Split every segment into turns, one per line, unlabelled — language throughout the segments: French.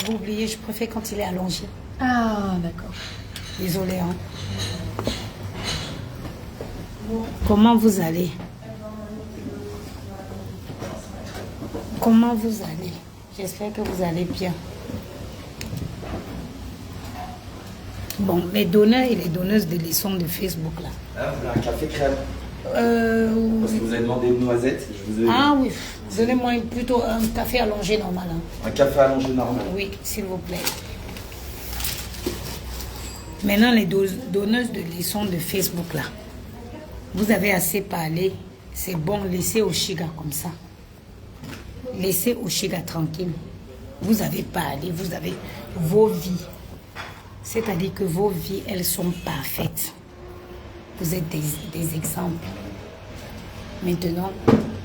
j'avais oublié, je préfère quand il est allongé.
Ah, d'accord.
Désolée, hein. Comment vous allez? Comment vous allez? J'espère que vous allez bien. Bon, les donneurs et les donneuses de leçons de Facebook, là.
Ah, vous voulez un café crème? Parce que vous avez demandé une noisette. Je vous ai...
Ah oui, donnez-moi plutôt un café allongé normal. Hein.
Un café allongé normal?
Oui, s'il vous plaît. Maintenant, les donneuses de leçons de Facebook, là. Vous avez assez parlé. C'est bon, laissez Oshiga comme ça. Laissez Oshiga tranquille. Vous avez parlé, vous avez vos vies. C'est-à-dire que vos vies, elles sont parfaites. Vous êtes des exemples. Maintenant,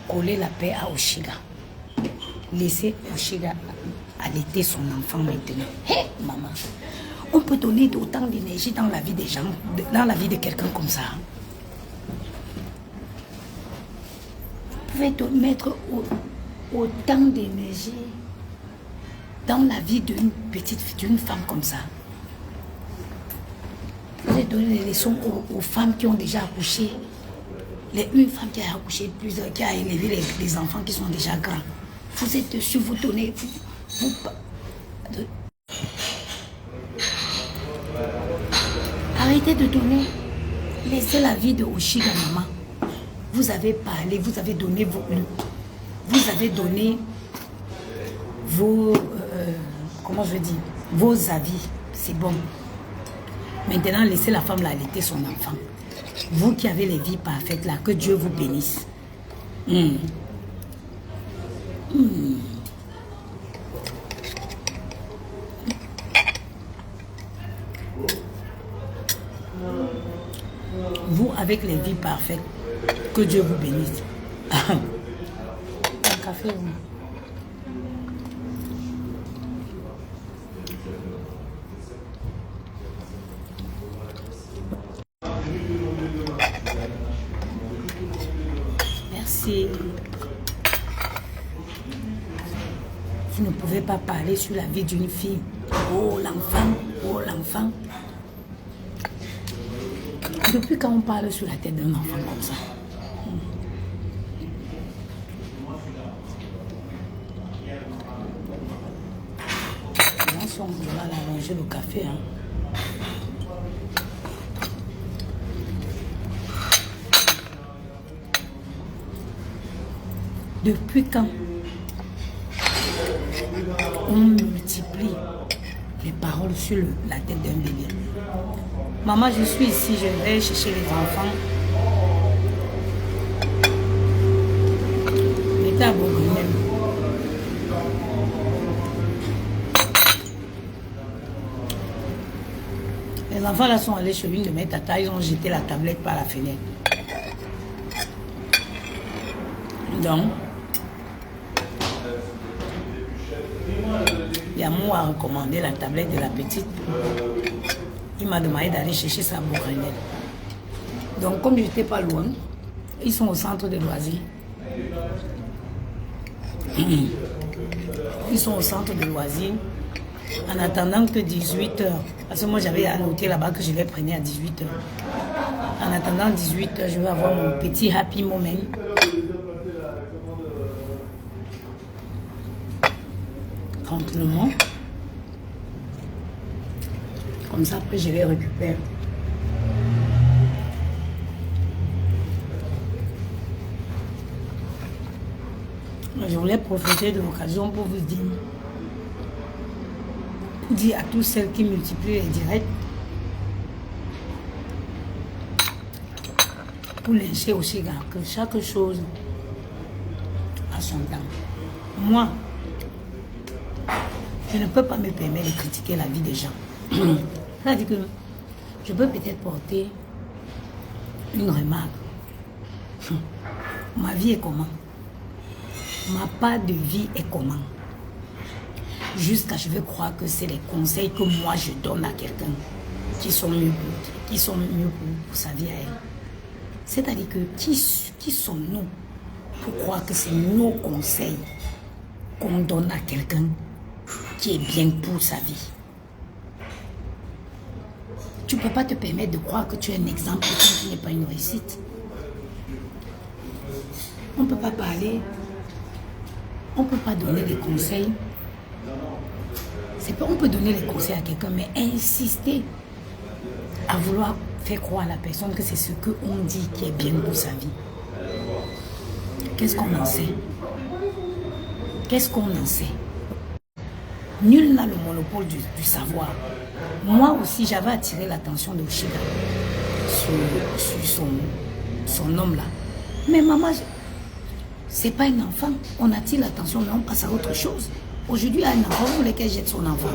collez la paix à Oshiga. Laissez Oshiga allaiter son enfant maintenant. Hé, maman, on peut donner autant d'énergie dans la vie des gens, dans la vie de quelqu'un comme ça. Vous pouvez mettre autant d'énergie dans la vie d'une petite fille, d'une femme comme ça. Vous pouvez donner des leçons aux femmes qui ont déjà accouché. Une femme qui a accouché plusieurs, qui a élevé les enfants qui sont déjà grands. Vous êtes dessus, vous donnez. Arrêtez de donner. Laissez la vie de Oshiga, maman. Vous avez parlé, vous avez donné vous avez donné vos, comment je dis, vos avis. C'est bon. Maintenant, laissez la femme là allaiter son enfant. Vous qui avez les vies parfaites là, que Dieu vous bénisse. Vous avec les vies parfaites, que Dieu vous bénisse. Un café, oui. Merci. Vous ne pouvez pas parler sur la vie d'une fille. Oh l'enfant, oh l'enfant. Depuis quand on parle sur la tête d'un enfant comme ça? Attention, on va allonger le café. Hein. Depuis quand on multiplie les paroles sur la tête d'un bébé? Maman, je suis ici, je vais chercher les enfants. Mettez à Bourgogne. Les enfants là sont allés chez une de mes tatas, ils ont jeté la tablette par la fenêtre. Donc, Yamou a recommandé la tablette de la petite. Il m'a demandé d'aller chercher sa bourrinelle. Donc, comme je n'étais pas loin, ils sont au centre de loisirs. Ils sont au centre de loisirs. En attendant que 18h, parce que moi j'avais annoté là-bas que je vais prendre à 18h. En attendant 18h, je vais avoir mon petit happy moment. Tranquillement. Comme ça, après, je vais récupérer. Je voulais profiter de l'occasion pour vous dire à tous celles qui multiplient les directs, pour lyncher aussi, que chaque chose a son temps. Moi, je ne peux pas me permettre de critiquer la vie des gens. C'est-à-dire que je peux peut-être porter une remarque. Ma vie est comment? Ma part de vie est comment? Jusqu'à je vais croire que c'est les conseils que moi je donne à quelqu'un qui sont mieux pour sa vie à elle. C'est-à-dire que qui sommes-nous pour croire que c'est nos conseils qu'on donne à quelqu'un qui est bien pour sa vie. Tu ne peux pas te permettre de croire que tu es un exemple quand tu n'es pas une réussite. On ne peut pas parler, on ne peut pas donner des conseils. On peut donner des conseils à quelqu'un, mais insister à vouloir faire croire à la personne que c'est ce qu'on dit qui est bien pour sa vie. Qu'est-ce qu'on en sait? Qu'est-ce qu'on en sait? Nul n'a le monopole du savoir. Moi aussi, j'avais attiré l'attention de Oshiga sur son homme là. Mais maman, c'est pas un enfant. On attire l'attention, mais on passe à autre chose. Aujourd'hui, un enfant, vous voulez qu'elle jette son enfant.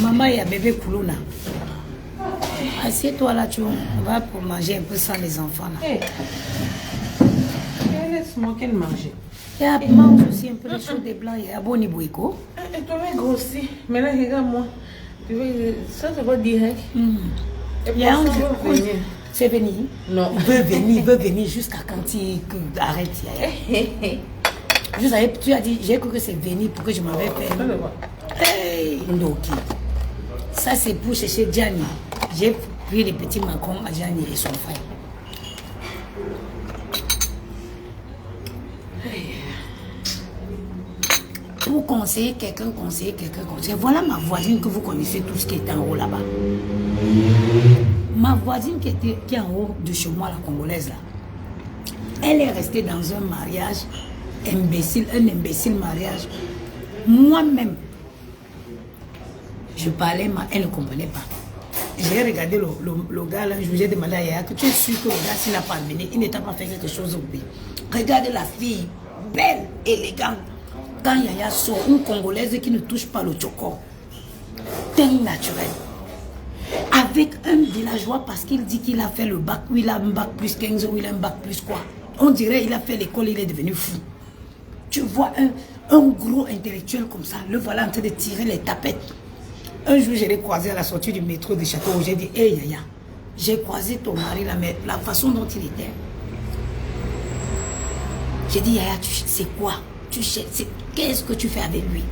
Maman, il y a bébé Koulouna. Assieds-toi là, on va pour manger un peu sans les enfants là.
Hey. Laisse-moi qu'elle mange.
Et elle mange aussi un peu les choses des blancs. Il y a Boni Bouiko.
Et toi, elle grossit. Mais là, regarde-moi. Ça, c'est pas direct.
Il y a un c'est venu.
Non.
Il veut venir jusqu'à quand il arrête. Tu as dit, j'ai cru que c'est venu pour que je m'avais fait. Hey, Ndoki. Ça, c'est pour chercher Gianni. J'ai pris les petits macrons à Gianni et son frère. Pour conseiller quelqu'un. Voilà ma voisine que vous connaissez tous qui est en haut là-bas. Ma voisine qui est en haut de chez moi, la Congolaise là. Elle est restée dans un mariage imbécile, un imbécile mariage. Moi-même, je parlais, mais elle ne comprenait pas. J'ai regardé le gars là, je lui ai demandé à Yaya que tu es sûr que le gars s'il n'a pas amené, il n'était pas fait quelque chose au pays. Regardez la fille, belle, élégante. Quand Yaya sort, une Congolaise qui ne touche pas le choco, teint naturel. Avec un villageois parce qu'il dit qu'il a fait le bac, ou il a un bac plus 15 ou il a un bac plus quoi. On dirait qu'il a fait l'école, il est devenu fou. Tu vois un gros intellectuel comme ça, le voilà en train de tirer les tapettes. Un jour, je l'ai croisé à la sortie du métro de Château où j'ai dit, hé Yaya, j'ai croisé ton mari là, mais la façon dont il était. J'ai dit, Yaya, c'est quoi? Qu'est-ce que tu fais avec lui?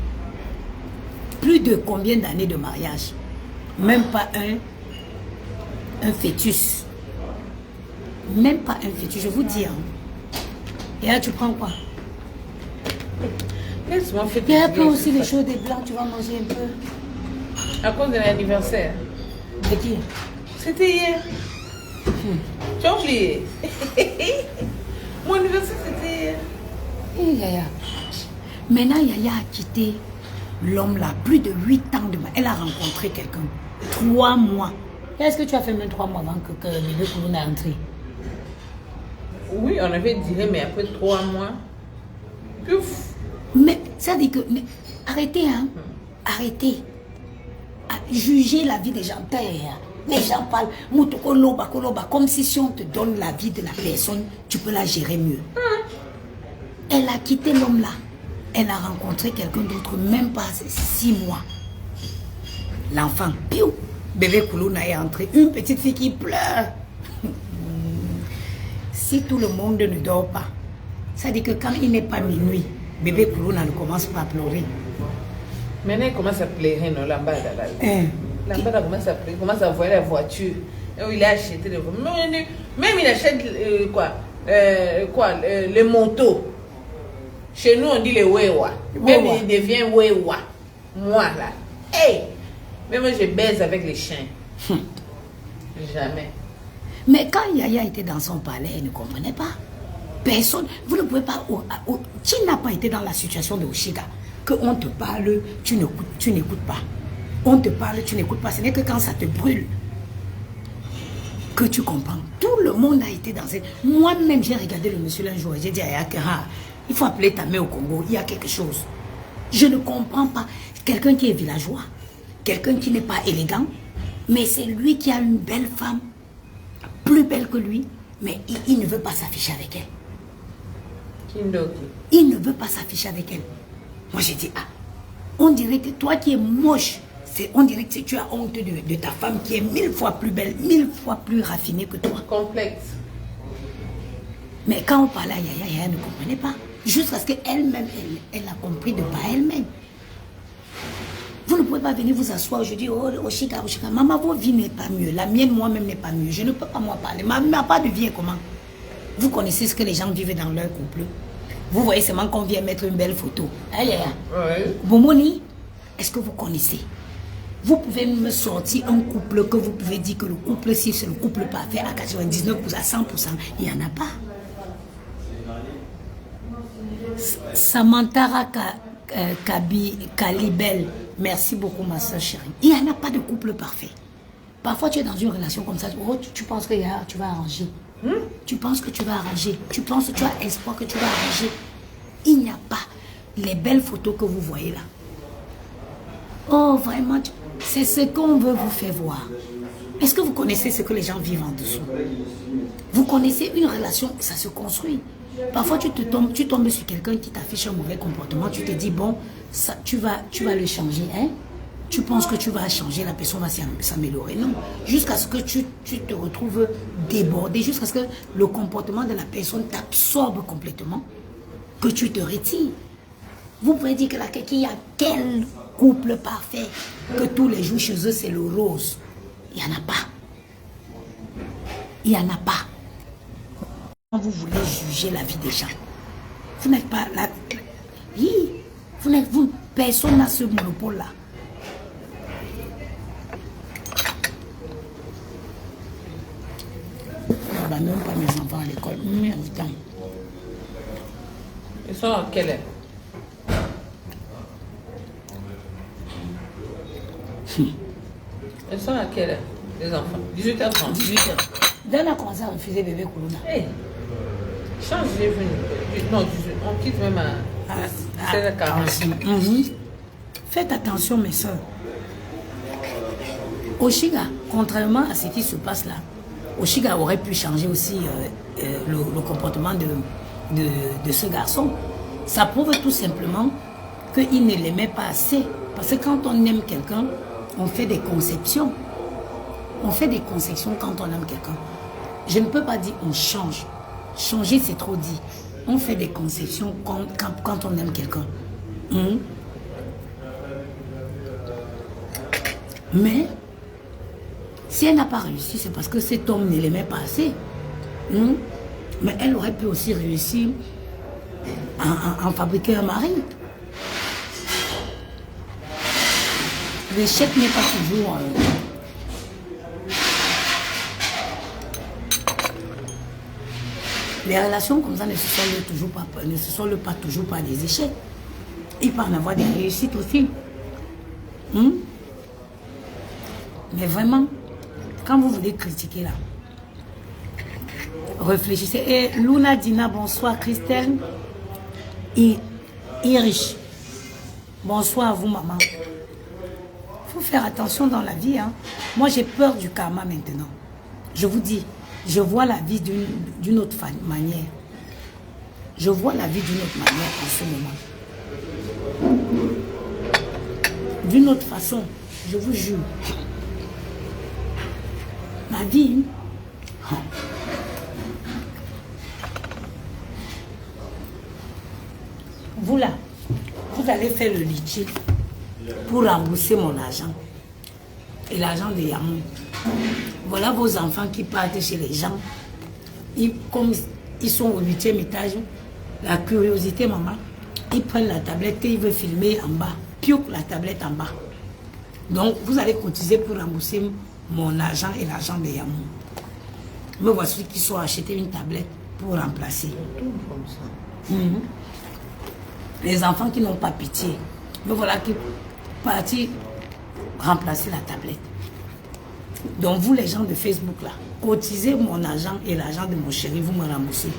Plus de combien d'années de mariage? Même pas un fœtus. Même pas un fœtus, je vous dis. Hein. Et là, tu prends quoi?
Laisse-moi faire.
Et après aussi les choses des blancs, tu vas manger un peu.
À cause de l'anniversaire.
De qui?
C'était hier. Tu as oublié? Mon anniversaire, c'était hier.
Et Yaya. Maintenant, Yaya a quitté l'homme là, plus de 8 ans de elle a rencontré quelqu'un. 3 mois. Est-ce que tu as fait même 3 mois avant que bébé Koulouna est entré?
Oui, on avait dit, mais après 3 mois. Pouf.
Mais ça dit que. Mais, arrêtez, hein. Arrêtez. Juger la vie des gens. Les gens parlent comme si on te donne la vie de la personne, tu peux la gérer mieux. Elle a quitté l'homme là. Elle a rencontré quelqu'un d'autre, même pas 6 mois. L'enfant, piou, bébé Koulouna est entré. Une petite fille qui pleure. Si tout le monde ne dort pas, ça dit que quand il n'est pas minuit, bébé Koulouna ne commence pas à pleurer.
Maintenant, il commence à pleurer, non, Lambada. Lambada commence à pleurer, il commence à voir la voiture. Il a acheté des voitures. Même il achète les motos. Chez nous, on dit les wewa. Même il devient wewa. Moi, là. Hey! Mais moi, je baise avec les chiens. Jamais.
Mais quand Yaya était dans son palais, elle ne comprenait pas. Personne, vous ne pouvez pas... Tu n'as pas été dans la situation de Oshiga. Qu'on te parle, tu n'écoutes pas. On te parle, tu n'écoutes pas. Ce n'est que quand ça te brûle que tu comprends. Tout le monde a été dans cette... Moi-même, j'ai regardé le monsieur un jour et j'ai dit à Yaya que... il faut appeler ta mère au Congo, il y a quelque chose. Je ne comprends pas. Quelqu'un qui est villageois, quelqu'un qui n'est pas élégant, mais c'est lui qui a une belle femme, plus belle que lui, mais il ne veut pas s'afficher avec elle. Il ne veut pas s'afficher avec elle. Moi j'ai dit, on dirait que toi qui es moche, on dirait que tu as honte de ta femme qui est 1000 fois plus belle, 1000 fois plus raffinée que toi.
Complexe.
Mais quand on parlait à Yaya, Yaya ne comprenait pas. Jusqu'à ce qu'elle-même, elle a compris de par elle-même. Vous ne pouvez pas venir vous asseoir aujourd'hui, oh, Oshiga. Maman, votre vie n'est pas mieux. La mienne, moi-même, n'est pas mieux. Je ne peux pas moi parler. Ma part de vie est comment? Vous connaissez ce que les gens vivent dans leur couple. Vous voyez seulement qu'on vient mettre une belle photo. Bomoni, est-ce que vous connaissez? Vous pouvez me sortir un couple que vous pouvez dire que le couple, si c'est le couple parfait à 99%, à 100%, il n'y en a pas. Samantha Kalibel, merci beaucoup ma soeur chérie. Il n'y en a pas de couple parfait. Parfois tu es dans une relation comme ça, oh, tu penses que tu vas arranger. Tu penses que tu vas arranger. Tu penses que tu as espoir que tu vas arranger. Il n'y a pas les belles photos que vous voyez là. Oh vraiment, c'est ce qu'on veut vous faire voir. Est-ce que vous connaissez ce que les gens vivent en dessous? Vous connaissez une relation, ça se construit. Parfois, tu tombes sur quelqu'un qui t'affiche un mauvais comportement. Tu te dis, bon, ça, tu vas le changer. Hein? Tu penses que tu vas changer, la personne va s'améliorer. Non. Jusqu'à ce que tu te retrouves débordé, jusqu'à ce que le comportement de la personne t'absorbe complètement, que tu te retires. Vous pouvez dire qu'il y a quel couple parfait que tous les jours chez eux, c'est le rose. Il n'y en a pas. Il n'y en a pas. Vous voulez juger la vie des gens. Vous n'êtes pas là. Oui, personne n'a ce monopole-là. On va même pas mes enfants à l'école.
Ils sont en quelle heure? Ils sont à quelle heure, les enfants? 18h30.
18h. Dès a commencé à refuser bébé Koulouna.
Hey. Change les venus. Non, on quitte même à 16h40.
Faites attention, mes soeurs. Oshiga, contrairement à ce qui se passe là, Oshiga aurait pu changer aussi le comportement de ce garçon. Ça prouve tout simplement qu'il ne l'aimait pas assez. Parce que quand on aime quelqu'un, on fait des conceptions. On fait des conceptions quand on aime quelqu'un. Je ne peux pas dire on change. Changer, c'est trop dit. On fait des conceptions quand on aime quelqu'un. Mais, si elle n'a pas réussi, c'est parce que cet homme ne l'aimait pas assez. Mais elle aurait pu aussi réussir à fabriquer un mari. L'échec n'est pas toujours... Les relations comme ça ne se solent pas toujours par des échecs. Il peut en avoir des réussites aussi. Mais vraiment, quand vous voulez critiquer là, réfléchissez. Et Luna Dina, bonsoir. Christelle Irish, bonsoir à vous maman. Il faut faire attention dans la vie. Hein. Moi j'ai peur du karma maintenant. Je vous dis. Je vois la vie d'une autre manière. Je vois la vie d'une autre manière en ce moment. D'une autre façon, je vous jure. Ma vie... Vous là, vous allez faire le litchi pour rembourser mon argent. Et l'argent de Yamou. Voilà vos enfants qui partent chez les gens. Comme ils sont au 8e étage, la curiosité, maman, ils prennent la tablette et ils veulent filmer en bas. Piouk la tablette en bas. Donc, vous allez cotiser pour rembourser mon argent et l'argent de Yamou. Me voici qui sont achetés une tablette pour remplacer. Les enfants qui n'ont pas pitié. Me voilà qui partent remplacer la tablette. Donc vous les gens de Facebook là, cotisez mon argent et l'argent de mon chéri, vous me remboursez.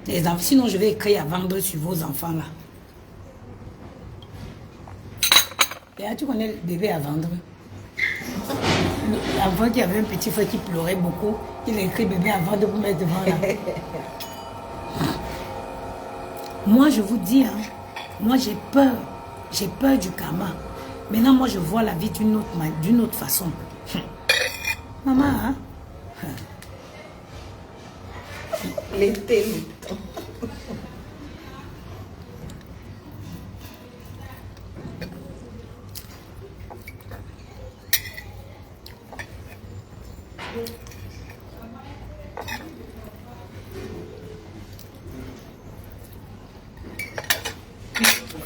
Les enfants, sinon je vais écrire à vendre sur vos enfants là. Et là, tu connais le bébé à vendre. L'enfant qui avait un petit frère qui pleurait beaucoup, il a écrit bébé à vendre pour mettre devant là. Moi je vous dis, hein, moi j'ai peur du karma. Maintenant, moi, je vois la vie d'une autre façon. Maman, hein?
L'été, le temps.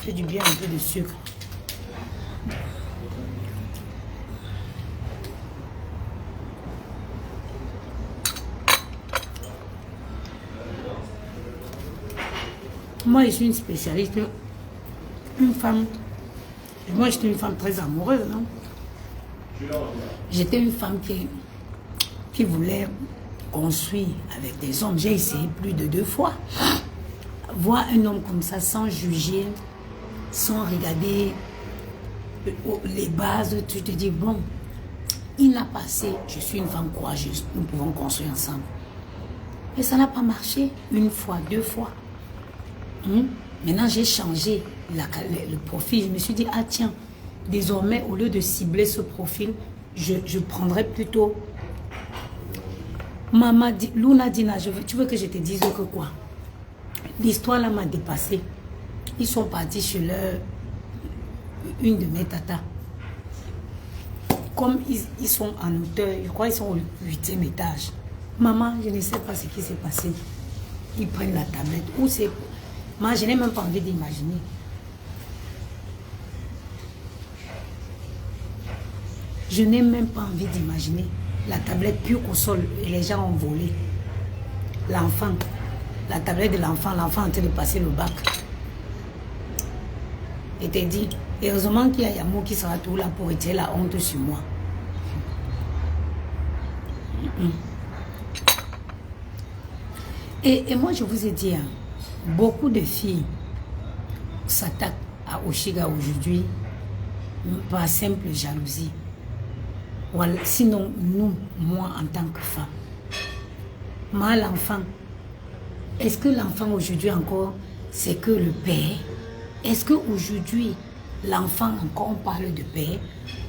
Fait du bien un peu de sucre. Moi, je suis une spécialiste, une femme. Moi, j'étais une femme très amoureuse. J'étais une femme qui voulait construire avec des hommes. J'ai essayé plus de 2 fois. Voir un homme comme ça sans juger, sans regarder les bases, tu te dis, bon, il n'a pas assez, je suis une femme courageuse, nous pouvons construire ensemble. Et ça n'a pas marché 1 fois, 2 fois. Maintenant, j'ai changé le profil. Je me suis dit, ah tiens, désormais, au lieu de cibler ce profil, je prendrais plutôt Maman, Luna Dina, tu veux que je te dise que quoi? L'histoire là m'a dépassé. Ils sont partis chez une de mes tatas. Comme ils sont en hauteur, je crois qu'ils sont au 8e étage. Maman, je ne sais pas ce qui s'est passé. Ils prennent la tablette. Où c'est? Moi, je n'ai même pas envie d'imaginer. Je n'ai même pas envie d'imaginer. La tablette pure au sol et les gens ont volé. L'enfant, la tablette de l'enfant en train de passer le bac. Et t'es dit, heureusement qu'il y a Yamo qui sera tout là pour retirer la honte sur moi. Et moi, je vous ai dit, hein, beaucoup de filles s'attaquent à Oshiga aujourd'hui par simple jalousie. Voilà. Sinon, nous, moi, en tant que femme, moi, l'enfant, est-ce que l'enfant aujourd'hui encore, c'est que le père? Est-ce qu'aujourd'hui, l'enfant encore, on parle de père?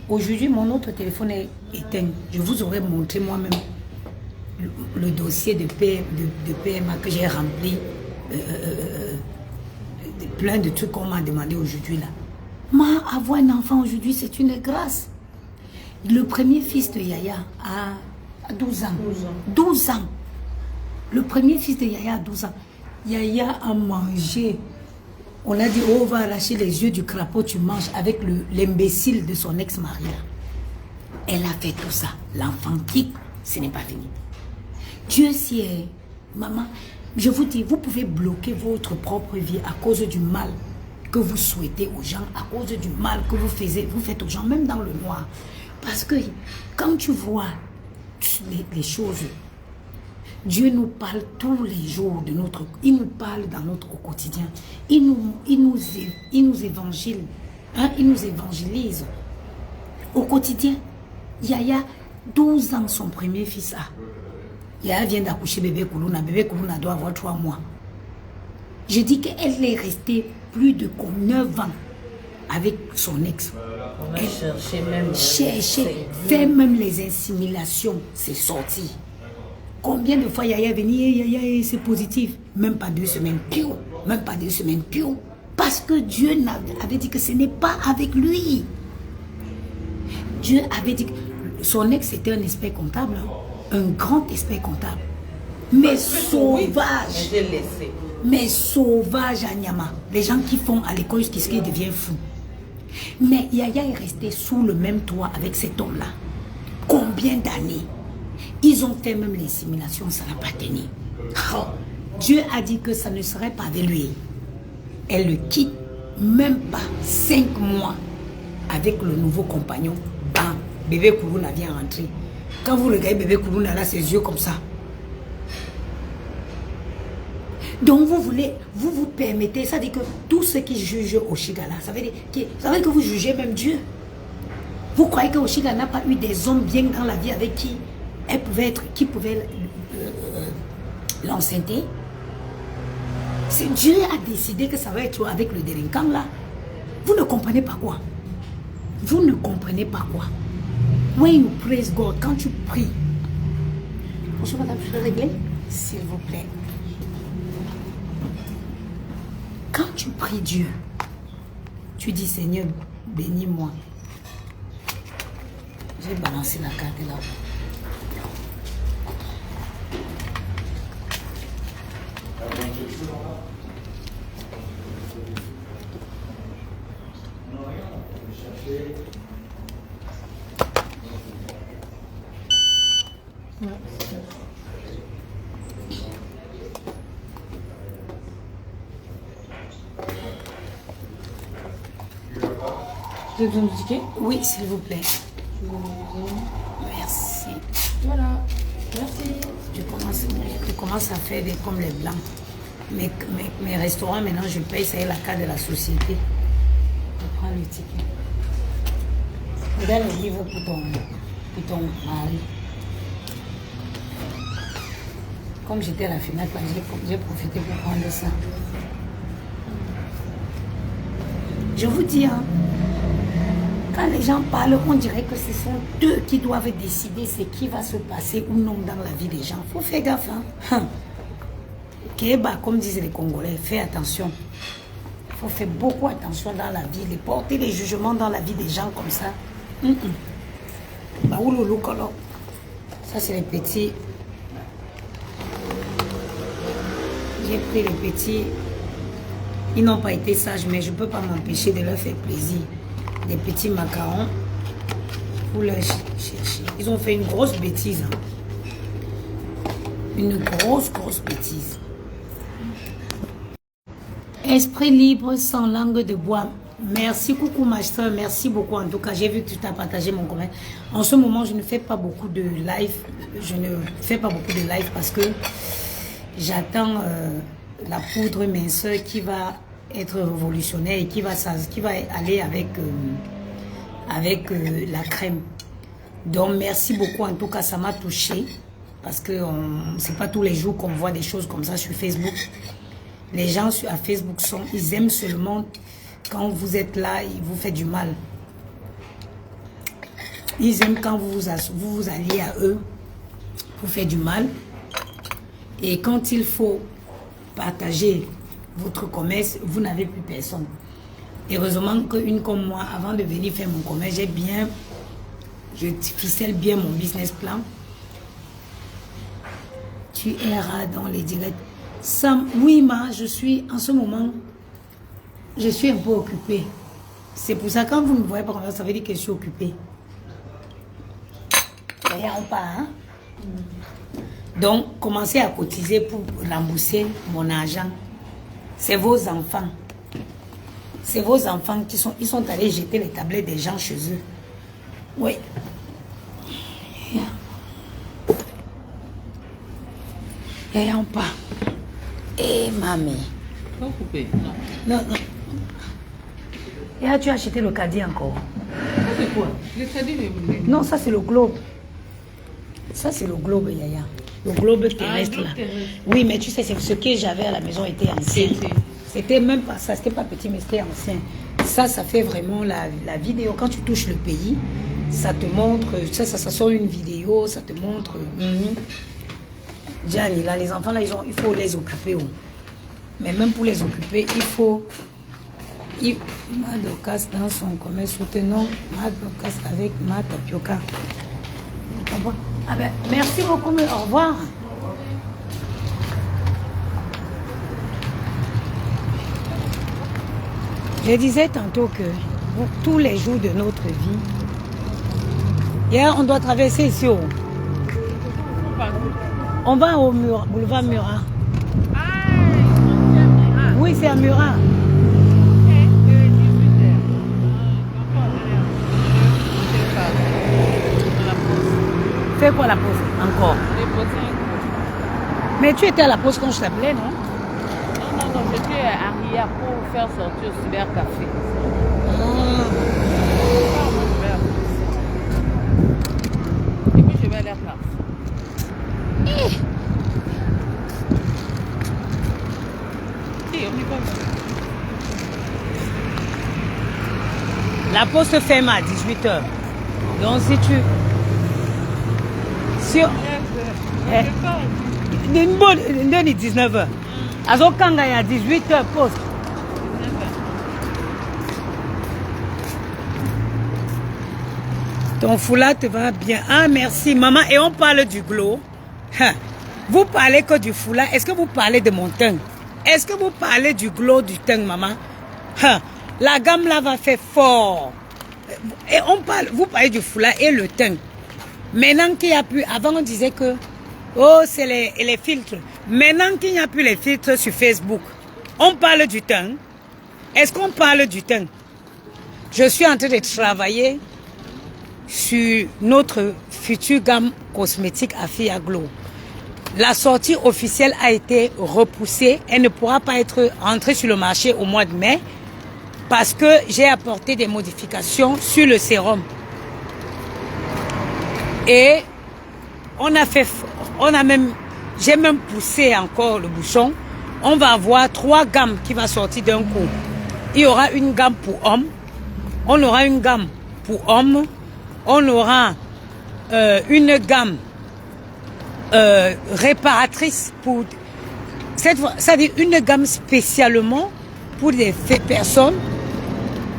Aujourd'hui, mon autre téléphone est éteint. Je vous aurais montré moi-même le dossier de PMA que j'ai rempli, plein de trucs qu'on m'a demandé aujourd'hui là. Moi, avoir un enfant aujourd'hui, c'est une grâce. Le premier fils de Yaya a 12 ans. 12 ans. Le premier fils de Yaya a 12 ans. Yaya a mangé. On a dit, oh, on va arracher les yeux du crapaud, tu manges, avec l'imbécile de son ex-mari. Elle a fait tout ça. L'enfant quitte, ce n'est pas fini. Dieu sait, maman, je vous dis, vous pouvez bloquer votre propre vie à cause du mal que vous souhaitez aux gens, à cause du mal que vous faites aux gens, même dans le noir. Parce que quand tu vois les choses, Dieu nous parle tous les jours de il nous parle dans notre quotidien. Il nous évangile, hein, il nous évangélise au quotidien. Yaya, 12 ans, son premier fils a. Yaya vient d'accoucher bébé Koulouna. Bébé Koulouna doit avoir 3 mois. Je dis qu'elle est restée plus de 9 ans avec son ex.
On a cherché même.
Fait même les inséminations, c'est sorti. Combien de fois Yaya est venu, Yaya c'est positif? Même pas 2 semaines, piou. Même pas 2 semaines, piou. Parce que Dieu avait dit que ce n'est pas avec lui. Dieu avait dit que son ex était un expert comptable, hein, un grand expert comptable. Mais sauvage. Mais sauvage à Nyama. Les gens qui font à l'école jusqu'à qu'ils deviennent fous. Mais Yaya est resté sous le même toit avec cet homme-là. Combien d'années? Ils ont fait même l'insémination, ça n'a pas tenu. Oh, Dieu a dit que ça ne serait pas avec lui. Elle le quitte, même pas 5 mois avec le nouveau compagnon. Bam, bébé Koulouna vient rentrer. Quand vous regardez bébé Koulouna là, ses yeux comme ça. Donc vous permettez, ça veut dire que tous ceux qui jugent Oshiga là, ça veut dire que vous jugez même Dieu. Vous croyez que Oshiga n'a pas eu des hommes bien dans la vie avec qui elle pouvait être, qui pouvait l'enceinter? C'est Dieu a décidé que ça va être avec le délinquant là. Vous ne comprenez pas quoi? Vous ne comprenez pas quoi? When you praise God, quand tu pries. Bonjour madame, je vais régler. s'il vous plaît. Quand tu pries Dieu, tu dis Seigneur, bénis-moi. J'ai balancé la carte là.
Vous avez besoin de ticket?
Oui, s'il vous plaît. Merci.
Voilà. Merci.
Je commence à faire des comme les blancs. Mes restaurants, maintenant, je paye, ça y est, la carte de la société. Je prends le ticket. Regarde le livre pour ton mari. Comme j'étais à la finale, j'ai profité pour prendre ça. Je vous dis, hein, quand les gens parlent, on dirait que ce sont eux qui doivent décider ce qui va se passer ou non dans la vie des gens. Il faut faire gaffe. Hein. Kéba, comme disent les Congolais, fais attention. Il faut faire beaucoup attention dans la vie. Les porter les jugements dans la vie des gens comme ça. Ça, c'est les petits. J'ai pris les petits. Ils n'ont pas été sages, mais je ne peux pas m'empêcher de leur faire plaisir. Des petits macarons pour leur chercher. Ils ont fait une grosse bêtise. Hein. Une grosse bêtise. Esprit libre sans langue de bois. Merci, coucou ma soeur. Merci beaucoup. En tout cas, j'ai vu que tu t'as partagé mon commentaire. En ce moment, je ne fais pas beaucoup de live. Je ne fais pas beaucoup de live parce que j'attends la poudre minceur qui va être révolutionnaire et qui va aller avec la crème. Donc, merci beaucoup. En tout cas, ça m'a touché parce que c'est pas tous les jours qu'on voit des choses comme ça sur Facebook. Les gens à Facebook, ils aiment seulement quand vous êtes là, ils vous font du mal. Ils aiment quand vous vous alliez à eux pour faire du mal. Et quand il faut partager votre commerce, vous n'avez plus personne. Heureusement qu'une comme moi, avant de venir faire mon commerce, je ficelle bien mon business plan. Tu erras dans les directs. Sam, oui, en ce moment, je suis un peu occupée. C'est pour ça, quand vous ne me voyez pas comme ça veut dire que je suis occupée. D'ailleurs, pas, hein? Donc, commencez à cotiser pour rembourser mon argent. C'est vos enfants. C'est vos enfants ils sont allés jeter les tablettes des gens chez eux. Oui. D'ailleurs, pas. Eh, mamie.
Pas coupé,
non. Et là, tu as acheté le caddie encore.
C'est quoi? Le caddie, mais vous voulez?
Non, ça c'est le globe. Ça c'est le globe, Yaya. Le globe terrestre là. Oui, mais tu sais, ce que j'avais à la maison était ancien. C'était même pas ça, c'était pas petit, mais c'était ancien. Ça fait vraiment la vidéo. Quand tu touches le pays, ça te montre, ça sort une vidéo, ça te montre. Gianni, là, les enfants, là, il faut les occuper. Oh. Mais même pour les occuper, il faut... Madokas dans son commerce, soutenons Madokas avec ma tapioca. Ah ben, merci beaucoup, mais au revoir. Je disais tantôt que tous les jours de notre vie, hier, on doit traverser ici. On va au boulevard Murat. Oui, c'est à Murat. Fais quoi la pause encore? Mais tu étais à la pause quand je t'appelais, non?
Non, j'étais à Ria pour faire sortir au cybercafé. Et puis je vais aller à la place.
La pause se ferme à 18h. Donc si tu... Une bonne 19h. Alors quand il y a 18h poste. Ton foulard te va bien. Ah merci maman. Et on parle du glow. Vous parlez que du foulard. Est-ce que vous parlez de mon teint? Est-ce que vous parlez du glow du teint maman? La gamme là va faire fort. Et on parle, vous parlez du foulard et le teint. Maintenant qu'il n'y a plus, avant on disait que oh c'est les filtres. Maintenant qu'il n'y a plus les filtres sur Facebook, on parle du teint. Est-ce qu'on parle du teint? Je suis en train de travailler sur notre future gamme cosmétique Afia Glow. La sortie officielle a été repoussée. Elle ne pourra pas être entrée sur le marché au mois de mai parce que j'ai apporté des modifications sur le sérum. Et j'ai même poussé encore le bouchon. On va avoir 3 gammes qui vont sortir d'un coup. Il y aura une gamme pour hommes. On aura une gamme pour hommes. On aura une gamme réparatrice pour cette fois, c'est-à-dire une gamme spécialement pour des personnes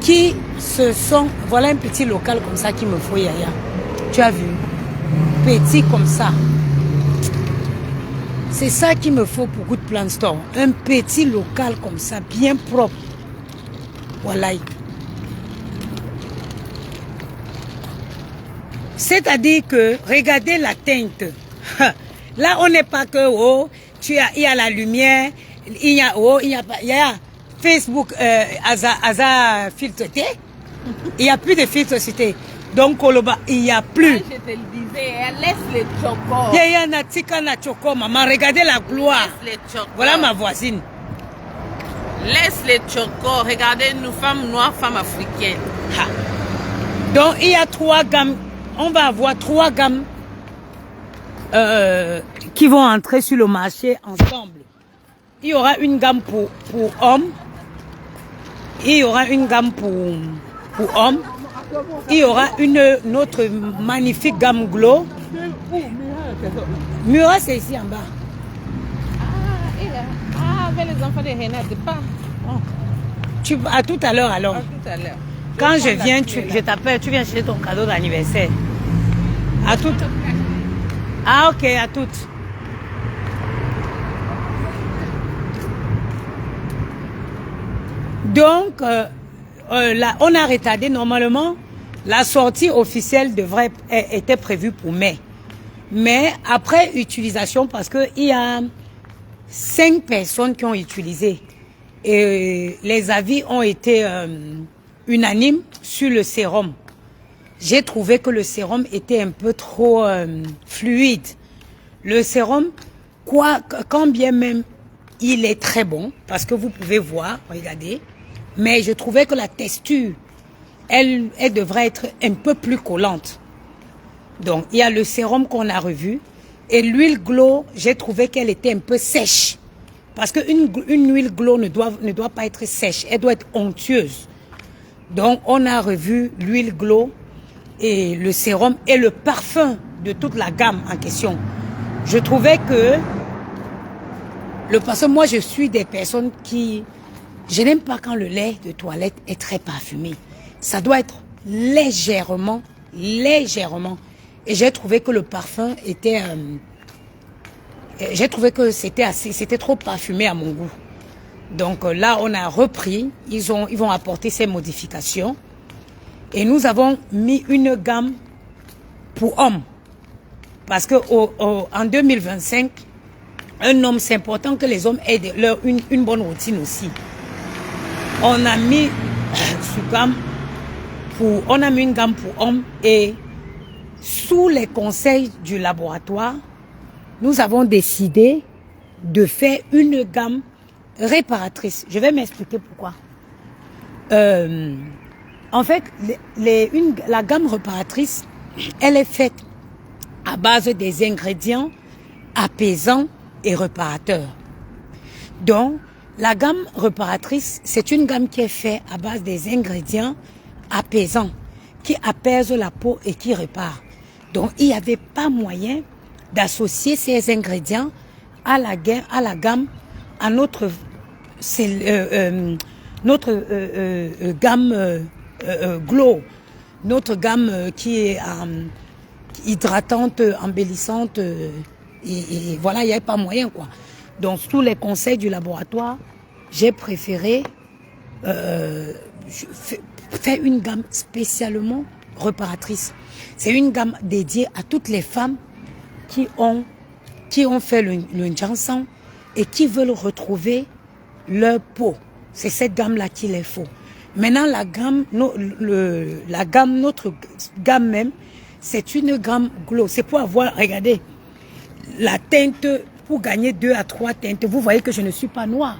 qui se sont, voilà un petit local comme ça qu'il me faut Yaya, tu as vu, petit comme ça, c'est ça qu'il me faut pour Good Plant Store, un petit local comme ça bien propre, voilà. C'est-à-dire que regardez la teinte. Là, on n'est pas que oh, il y a la lumière, il y a Facebook, Asa filtré. Il n'y a plus de filtré. Donc, il n'y a plus.
Je te le disais, laisse les chocos.
Il y a Natika na choco, maman. Regardez la gloire.
Laisse les chocos.
Voilà ma voisine.
Laisse les chocos. Regardez, nous femmes noires, femmes africaines.
Ha. Donc, il y a 3 gammes. On va avoir 3 gammes qui vont entrer sur le marché ensemble. Il y aura une gamme pour hommes. Il y aura une gamme pour hommes. Il y aura une autre magnifique gamme Glow. Mura, c'est ici en bas.
Avec les enfants de Renate, pas.
À tout à l'heure alors.
À tout à l'heure.
Quand je viens, je t'appelle, tu viens chercher ton cadeau d'anniversaire. À tout. Ah ok, à toutes. Donc, là, on a retardé normalement. La sortie officielle était prévue pour mai. Mais après utilisation, parce qu'il y a 5 personnes qui ont utilisé. Et les avis ont été unanimes sur le sérum. J'ai trouvé que le sérum était un peu trop fluide. Le sérum, quand bien même il est très bon, parce que vous pouvez voir, regardez, mais je trouvais que la texture, elle devrait être un peu plus collante. Donc, il y a le sérum qu'on a revu, et l'huile Glow, j'ai trouvé qu'elle était un peu sèche. Parce qu'une huile Glow ne doit pas être sèche, elle doit être onctueuse. Donc, on a revu l'huile Glow, et le sérum et le parfum de toute la gamme en question. Je trouvais que parce que moi je suis des personnes qui, je n'aime pas quand le lait de toilette est très parfumé. Ça doit être légèrement. Et j'ai trouvé que le parfum était, j'ai trouvé que c'était trop parfumé à mon goût. Donc là on a repris, ils vont apporter ces modifications. Et nous avons mis une gamme pour hommes. Parce que en 2025, un homme, c'est important que les hommes aient une bonne routine aussi. On a mis une gamme pour hommes et sous les conseils du laboratoire, nous avons décidé de faire une gamme réparatrice. Je vais m'expliquer pourquoi. En fait, la gamme réparatrice, elle est faite à base des ingrédients apaisants et réparateurs. Donc, la gamme réparatrice, c'est une gamme qui est faite à base des ingrédients apaisants, qui apaisent la peau et qui réparent. Donc, il n'y avait pas moyen d'associer ces ingrédients à la gamme, à notre gamme Glow, notre gamme qui est hydratante, embellissante, et voilà, il n'y avait pas moyen, quoi. Donc, sous les conseils du laboratoire, j'ai préféré faire une gamme spécialement réparatrice. C'est une gamme dédiée à toutes les femmes qui ont fait le Jansan et qui veulent retrouver leur peau. C'est cette gamme-là qu'il les faut. Maintenant, la gamme, notre gamme même, c'est une gamme Glow. C'est pour avoir, regardez, la teinte, pour gagner 2 à 3 teintes. Vous voyez que je ne suis pas noire.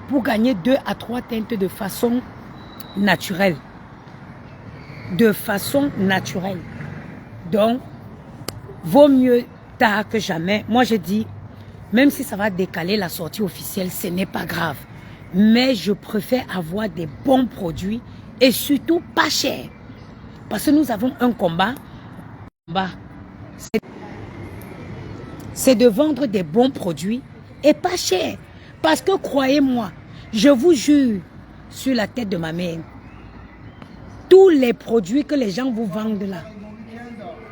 Pour gagner 2 à 3 teintes de façon naturelle. De façon naturelle. Donc, vaut mieux tard que jamais. Moi, je dis, même si ça va décaler la sortie officielle, ce n'est pas grave. Mais je préfère avoir des bons produits et surtout pas cher. Parce que nous avons un combat. C'est de vendre des bons produits et pas cher. Parce que croyez-moi, je vous jure sur la tête de ma mère, tous les produits que les gens vous vendent là,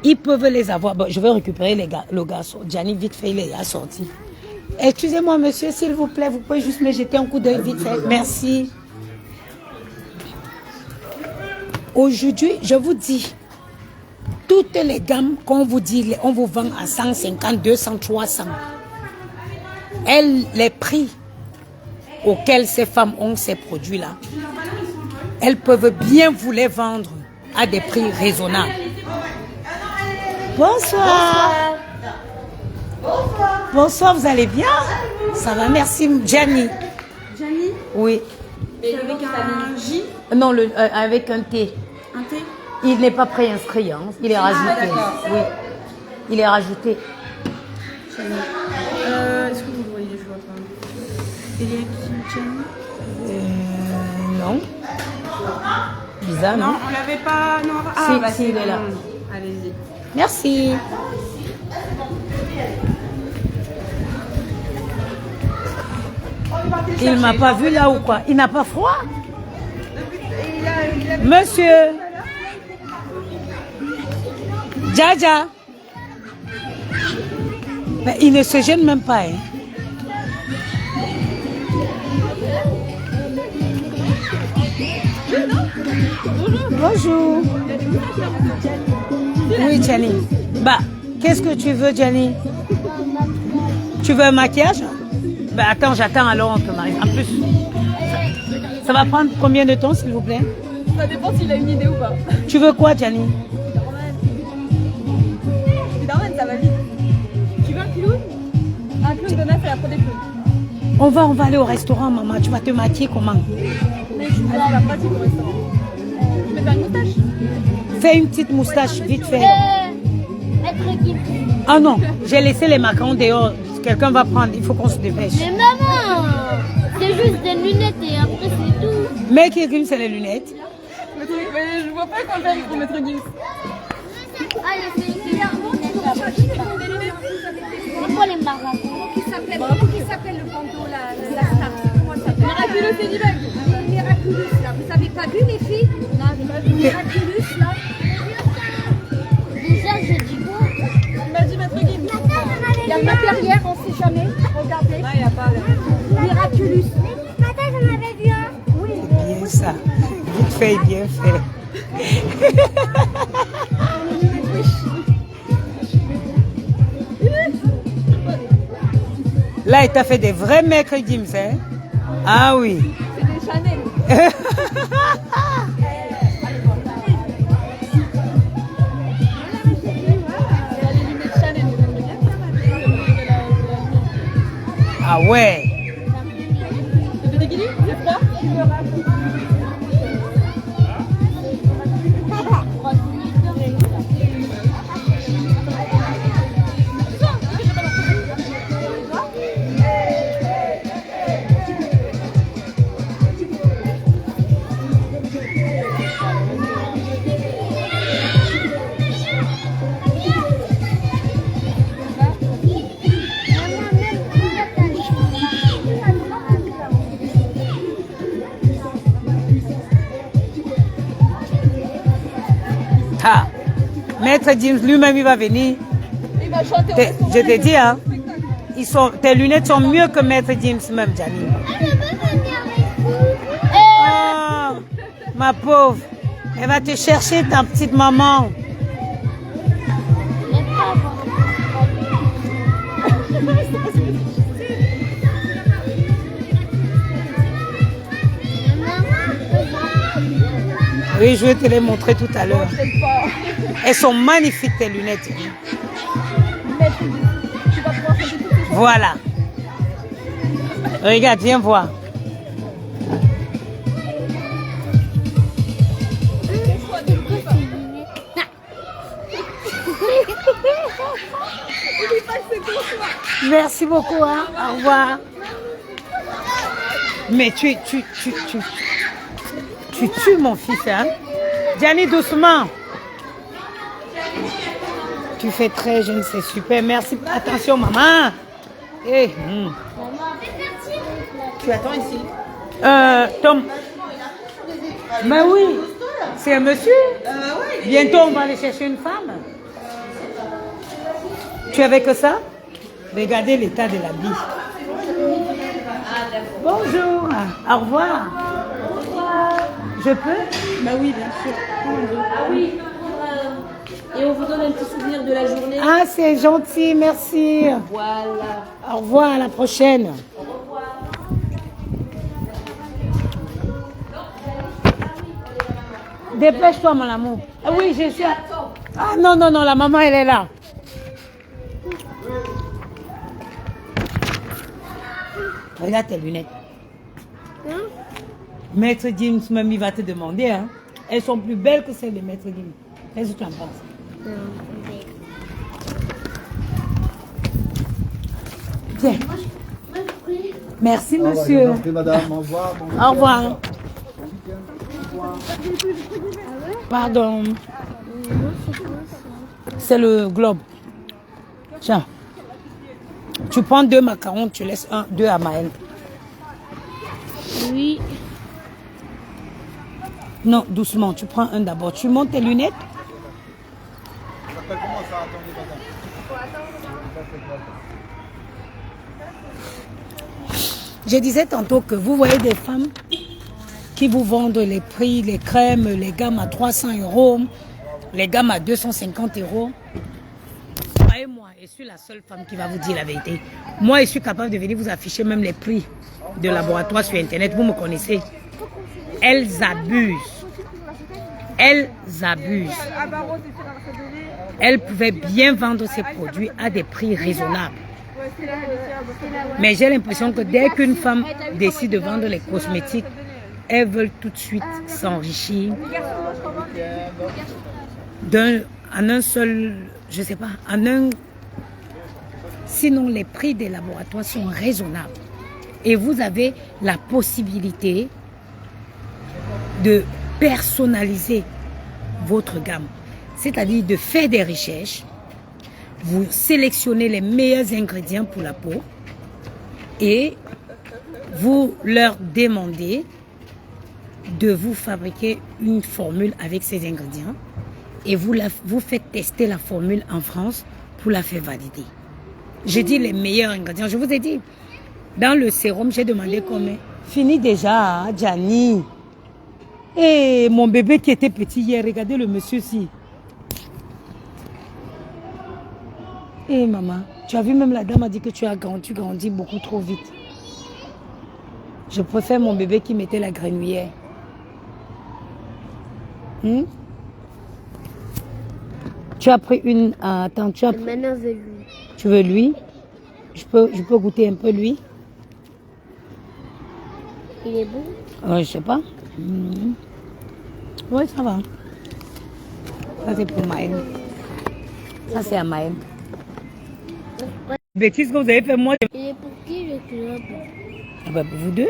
ils peuvent les avoir. Bon, je vais récupérer le garçon. Gianni, vite fait, il est sorti. Excusez-moi, monsieur, s'il vous plaît, vous pouvez juste me jeter un coup d'œil vite fait. Merci. Aujourd'hui, je vous dis, toutes les gammes qu'on vous dit, on vous vend à 150, 200, 300. Les prix auxquels ces femmes ont ces produits-là, elles peuvent bien vous les vendre à des prix raisonnables. Bonsoir. Bonsoir. Bonsoir, vous allez bien? Ça va, merci. Gianni.
Gianni?
Oui.
C'est avec un J?
Non, avec un T.
Un T?
Il n'est pas préinscrit, hein. Il est rajouté. Oui. Il est rajouté.
Gianni. Est-ce que vous voyez, je vois pas. Il y a qui, Gianni?
Non. Bizarre, non?
Non, on l'avait pas. Non,
si, bah, si, il est là.
Allez-y.
Merci. Il m'a pas vu là ou quoi? Il n'a pas froid? Monsieur Djaja. Mais il ne se gêne même pas, hein? Bonjour. Oui, Gianni. Bah, qu'est-ce que tu veux, Gianni? Tu veux un maquillage? Bah, attends, j'attends alors on te marie. En plus, ça va prendre combien de temps, s'il vous plaît?
Ça dépend s'il a une idée ou pas.
Tu veux quoi, Gianni?
Spider-Man, ça va vite. Tu veux un clown? Un clown de neuf et la pro des clowns.
On va aller au restaurant, maman. Tu vas te maquiller comment?
Mais je suis pas la pratique au restaurant. Je vais faire une moustache.
Fais une petite moustache, vite fait.
Maître Gims.
Ah non, j'ai laissé les macarons dehors. Quelqu'un va prendre, il faut qu'on se dépêche.
Mais maman, c'est juste des lunettes et après c'est tout.
Mais qui c'est les lunettes?
Mais je vois pas quand même pour Maître Gims.
Allez, c'est une lunette là. C'est quoi les marrons?
Comment il s'appelle le bandeau, la star? Comment ça s'appelle?
Miraculous Ladybug.
Miraculous, là. Vous avez pas vu, les filles?
Non, j'ai pas vu.
Miraculous, là.
Déjà, je dis quoi?
Il m'a dit Maître Gims.
Il n'y a pas derrière, on sait jamais. Regardez.
Non, il n'y a pas.
Miraculous.
Matin, j'en avais vu un.
Oui.
Bien ça. Vite fait, bien fait. Là, il t'a fait des vrais Maître Gims, hein? Ah oui.
C'est des Chanel.
Ah ouais.
Ça fait des guillis? C'est froid?
Maître James lui-même, il va venir.
Il va chanter au restaurant.
Je te dis, hein, tes lunettes sont mieux que Maître James même, Gianni. Oh, ma pauvre. Elle va te chercher, ta petite maman. Oui, je vais te les montrer tout à l'heure. Elles sont magnifiques, tes lunettes. Voilà. Regarde, viens voir. Merci beaucoup, hein. Au revoir. Mais tu tues mon fils, hein. Gianni, doucement. Tu fais très jeune, c'est super. Merci. Attention, maman. Hey,
Tu attends ici.
Tom. Mais oui, c'est un monsieur. Bientôt, on va aller chercher une femme. Tu avais que ça? Regardez l'état de la vie. Bonjour. Au revoir. Je peux?
Bah oui, bien sûr. Ah oui. Et on vous donne un petit souvenir de la journée.
Ah, c'est gentil, merci.
Voilà.
Au revoir, à la prochaine. Dépêche-toi, mon amour. Ah oui, je suis. Ah non, non, non, la maman, elle est là. Regarde tes lunettes. Maître James, même, il va te demander. Hein. Elles sont plus belles que celles de Maître James. Qu'est-ce que tu en penses? Tiens. Merci, monsieur.
Madame, au revoir.
Au revoir. Pardon. C'est le globe. Tiens. Tu prends 2 macarons, tu laisses 2 à Maëlle.
Oui.
Non, doucement, tu prends un d'abord. Tu montes tes lunettes. Je disais tantôt que vous voyez des femmes qui vous vendent les prix, les crèmes, les gammes à 300 €, les gammes à 250 €. Croyez-moi, je suis la seule femme qui va vous dire la vérité. Moi, je suis capable de venir vous afficher même les prix de laboratoire sur Internet. Vous me connaissez. Elles abusent. Elles abusent. Elles pouvaient bien vendre ces produits à des prix raisonnables. Mais j'ai l'impression que dès qu'une femme décide de vendre les cosmétiques, elles veulent tout de suite s'enrichir en un seul, je sais pas, sinon les prix des laboratoires sont raisonnables. Et vous avez la possibilité de personnaliser votre gamme. C'est-à-dire de faire des recherches, vous sélectionnez les meilleurs ingrédients pour la peau et vous leur demandez de vous fabriquer une formule avec ces ingrédients et vous faites tester la formule en France pour la faire valider. J'ai dit les meilleurs ingrédients. Je vous ai dit, dans le sérum, j'ai demandé combien. Fini déjà, hein, Gianni. Et mon bébé qui était petit hier, regardez le monsieur-ci. Et maman, tu as vu, même la dame a dit que tu grandis beaucoup trop vite. Je préfère mon bébé qui mettait la grenouillère. Tu as pris une... attends, tu as pris...
Maintenant, je veux lui.
Tu veux lui? Je peux goûter un peu lui?
Il est bon?
Je sais pas. Oui, ça va. Ça, c'est pour Maëlle. Ça, c'est à Maëlle. Bêtise que vous avez fait, moi.
Il est pour qui le club?
Ah bah, pour vous deux?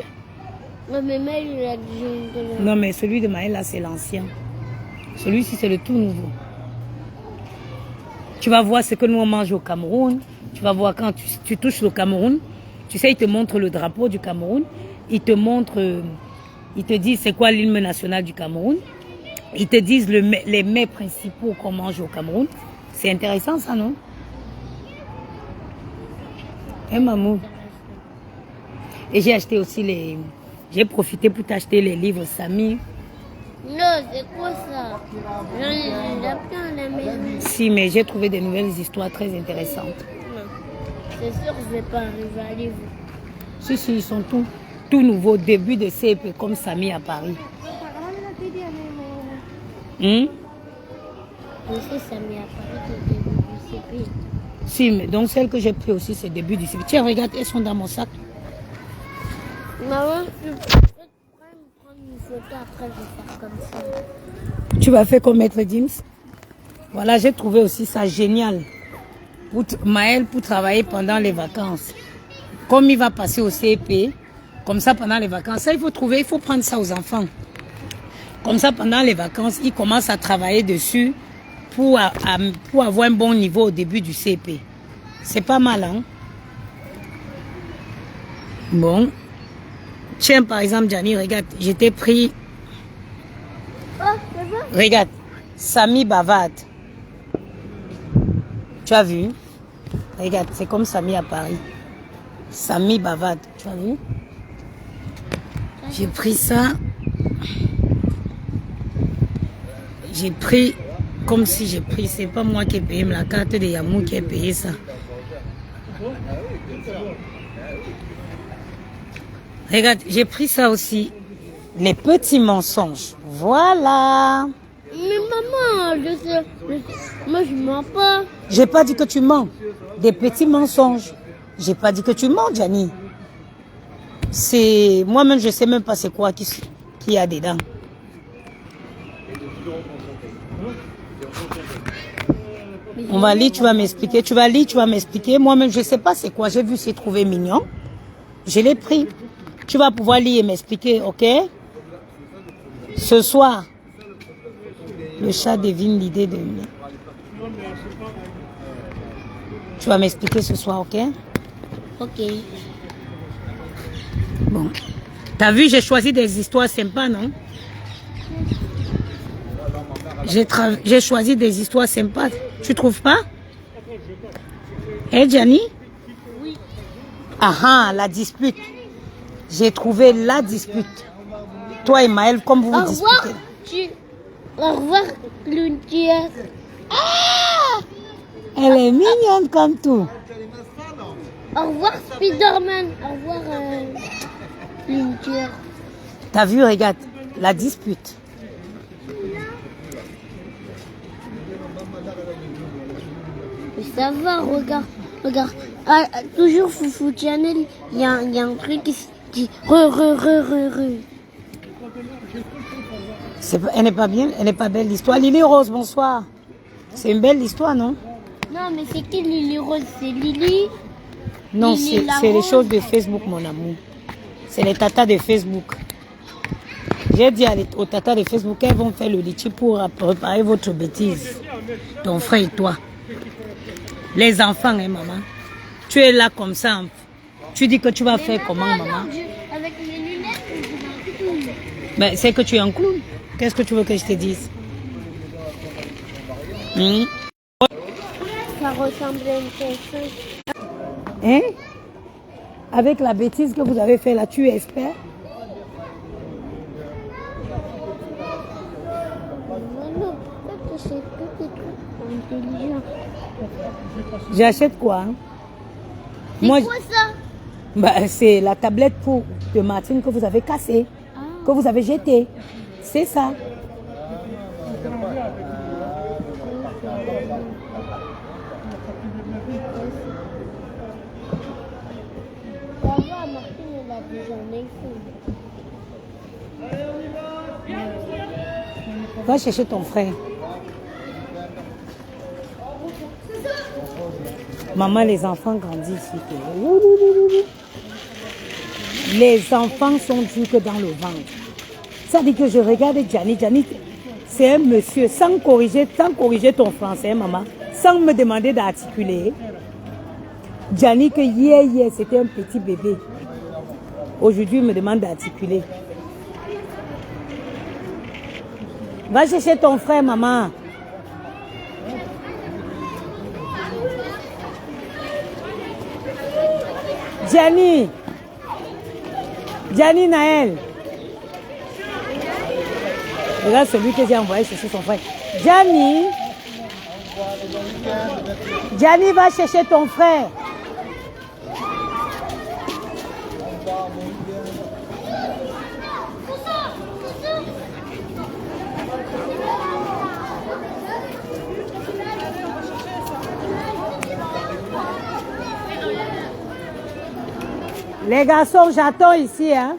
Non, mais Maëlle, il a déjà une club.
Non, mais celui de Maëlle, là, c'est l'ancien. Celui-ci, c'est le tout nouveau. Tu vas voir ce que nous, on mange au Cameroun. Tu vas voir quand tu touches le Cameroun. Tu sais, il te montre le drapeau du Cameroun. Il te montre... il te dit c'est quoi l'hymne national du Cameroun. Ils te disent les mets principaux qu'on mange au Cameroun. C'est intéressant ça, non? Hein, maman? Et j'ai acheté aussi les... J'ai profité pour t'acheter les livres Samy.
Non, c'est quoi ça? J'en ai plein à la maison.
Si, mais j'ai trouvé des nouvelles histoires très intéressantes.
Non. C'est sûr que je vais pas arriver à lire.
Si, ils sont tout nouveaux. Début de CEP comme Samy à Paris.
Je sais Samy à Paris au début du CP.
Si, mais donc celles que j'ai pris aussi, c'est début du CEP. Tiens, regarde, elles sont dans mon sac.
Maman, je peux prendre une photo après, je vais faire comme ça.
Tu vas faire comme Maître Dims. Voilà, j'ai trouvé aussi ça génial. Maël pour travailler pendant les vacances. Comme il va passer au CEP, comme ça pendant les vacances, ça il faut prendre ça aux enfants. Comme ça pendant les vacances, il commence à travailler dessus pour avoir un bon niveau au début du CEP. C'est pas mal, hein? Bon. Tiens, par exemple, Gianni, regarde, je t'ai pris...
Oh, c'est bon?
Regarde, Samy bavarde. Tu as vu? Regarde, c'est comme Samy à Paris. Samy bavarde, tu as vu? J'ai pris ça. J'ai pris comme si j'ai pris. C'est pas moi qui ai payé, mais la carte de Yamou qui a payé ça. Regarde, j'ai pris ça aussi. Les petits mensonges. Voilà.
Mais maman, moi je mens pas.
J'ai pas dit que tu mens. Des petits mensonges. J'ai pas dit que tu mens, Gianni. C'est... Moi-même, je sais même pas c'est quoi qu'il y a dedans. On va lire, tu vas m'expliquer. Tu vas lire, tu vas m'expliquer. Moi-même, je sais pas c'est quoi. J'ai vu c'est trouvé mignon. Je l'ai pris. Tu vas pouvoir lire et m'expliquer, ok? Ce soir, le chat devine l'idée de... Tu vas m'expliquer ce soir, ok?
Ok.
Bon. T'as vu, j'ai choisi des histoires sympas, non? J'ai choisi des histoires sympas. Tu trouves pas? Eh, Gianni?
Oui.
Ah, la dispute. J'ai trouvé la dispute. Toi et Maël, comme vous vous disputez.
Au revoir, Cloutière. Ah!
Elle est mignonne comme tout.
Au revoir, Spider-Man. Au revoir, Cloutière.
T'as vu, regarde, la dispute.
Mais ça va, regarde. Ah, toujours Foufou Channel, il y a un truc qui dit re.
Elle n'est pas bien, elle n'est pas belle l'histoire. Lily Rose, bonsoir. C'est une belle histoire, non?
Non, mais c'est qui Lily Rose? C'est Lily?
Non,
Lily
c'est les
Rose.
choses de Facebook, mon amour. C'est les tatas de Facebook. J'ai dit aux tatas de Facebook qu'elles vont faire le litchi pour préparer votre bêtise. Ton frère et toi. Les enfants, hein, maman. Tu es là comme ça. Tu dis que tu vas faire comment, maman?
Avec les lunettes,
Ben, c'est que tu es un clown. Qu'est-ce que tu veux que je te dise?
ça ressemble à une personne.
Hein? Avec la bêtise que vous avez fait là, tu espères?
Non, peut-être que c'est que des trucs intelligents.
J'achète quoi? Hein?
C'est quoi ça?
Bah, c'est la tablette de Martine que vous avez cassée, que vous avez jetée. C'est ça.
Ça va, Martine, elle a déjà un iPhone.
Va chercher ton frère. Maman, les enfants grandissent. Les enfants sont durs que dans le ventre. Ça dit que je regarde Gianni. Gianni, c'est un monsieur, sans corriger ton français, maman, sans me demander d'articuler. Gianni, que hier, c'était un petit bébé. Aujourd'hui, il me demande d'articuler. Va chercher ton frère, maman. Gianni. Gianni Naël. Regarde celui que j'ai envoyé chercher son frère. Gianni. Gianni va chercher ton frère. Les garçons, j'attends ici, hein.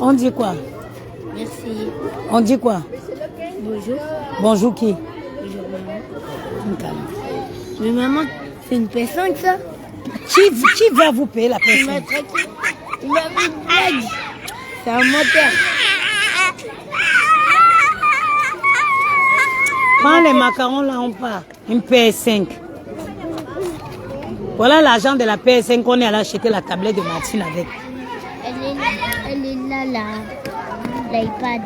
On dit quoi?
Merci.
On dit quoi?
Bonjour.
Bonjour qui?
Bonjour maman. Mais maman, c'est une personne ça?
Qui va vous payer la
Il m'a
personne?
traqué. Il m'a fait une blague. C'est un moteur.
Prends les macarons là, on part. Une PS5. Voilà l'argent de la PS5 qu'on est allé acheter la tablette de Martine avec.
Elle est là, l'iPad.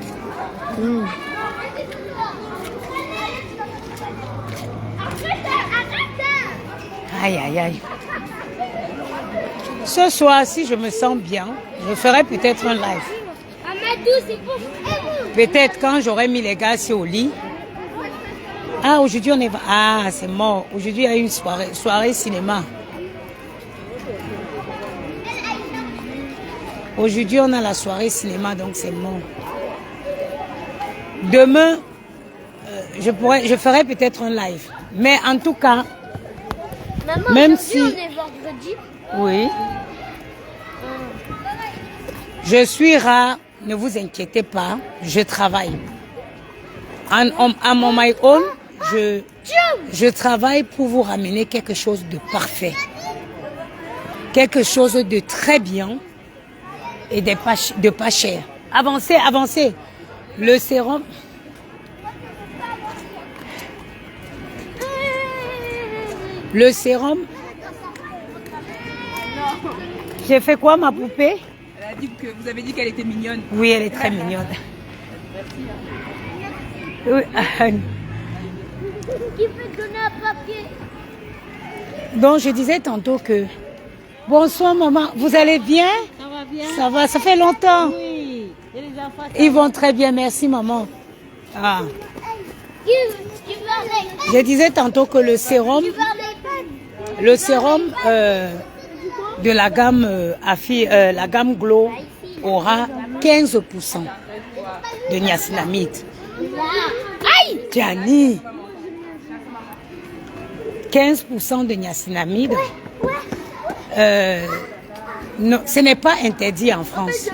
Aïe, aïe, aïe. Ce soir, si je me sens bien, je ferai peut-être un live.
Amadou, c'est pour vous.
Peut-être quand j'aurai mis les gars au lit. Ah, aujourd'hui on est... Ah, c'est mort. Aujourd'hui, il y a une soirée cinéma. Aujourd'hui, on a la soirée cinéma, donc c'est mort. Demain, je ferai peut-être un live. Mais en tout cas,
Maman,
même
si on est vendredi.
oui, je suis rare, ne vous inquiétez pas, je travaille. À mon my own, je travaille pour vous ramener quelque chose de parfait. Quelque chose de très bien et de pas cher. Avancez, avancez. Le sérum. Le sérum. J'ai fait quoi, ma poupée?
Elle a dit que vous avez dit qu'elle était mignonne.
Oui, elle est très mignonne. Oui.
Qui peut donner un papier?
Donc, je disais tantôt que... Bonsoir, maman. Vous allez bien?
Ça va bien?
Ça va, ça fait longtemps.
Oui. Et les enfants?
Ils vont très bien, merci, maman. Ah.
Tu veux
Je disais tantôt que le sérum de la gamme la gamme Glow aura 15% de niacinamide. Aïe! Gianni! 15% de niacinamide. Non, ce n'est pas interdit en France.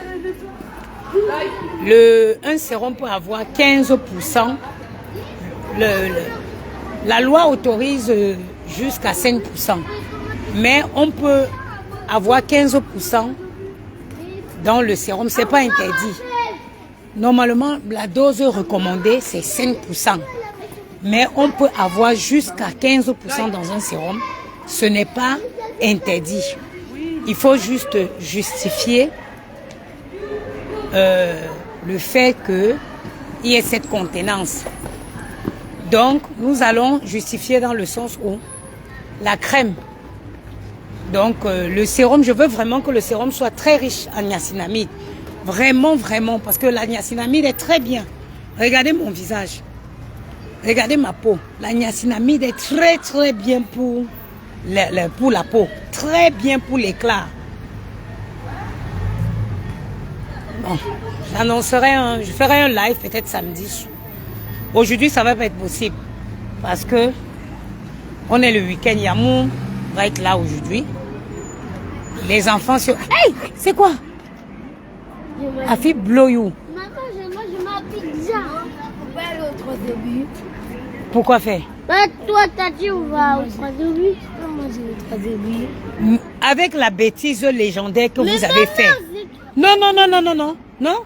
Un sérum peut avoir 15%. La loi autorise jusqu'à 5%. Mais on peut avoir 15% dans le sérum. Ce n'est pas interdit. Normalement, la dose recommandée, c'est 5%. Mais on peut avoir jusqu'à 15% dans un sérum. Ce n'est pas interdit. Il faut juste justifier le fait qu'il y ait cette contenance. Donc, nous allons justifier dans le sens où la crème. Donc, le sérum, je veux vraiment que le sérum soit très riche en niacinamide. Vraiment, vraiment, parce que la niacinamide est très bien. Regardez mon visage. Regardez ma peau. La niacinamide est très, très bien pour la peau. Très bien pour l'éclat. Bon, je ferai un live peut-être samedi. Aujourd'hui, ça va pas être possible. Parce que on est le week-end. Yamou va être là aujourd'hui. Les enfants sur... Hey! C'est quoi? Afi blow you.
Maman, moi je m'habille déjà. On va aller au 3e but.
Pourquoi faire?
Bah, toi, t'as dit on va au 3e but. Moi, j'ai le 3e but.
Avec la bêtise légendaire que
Mais
vous avez
maman,
fait. Non, non, non, non, non, non. Non?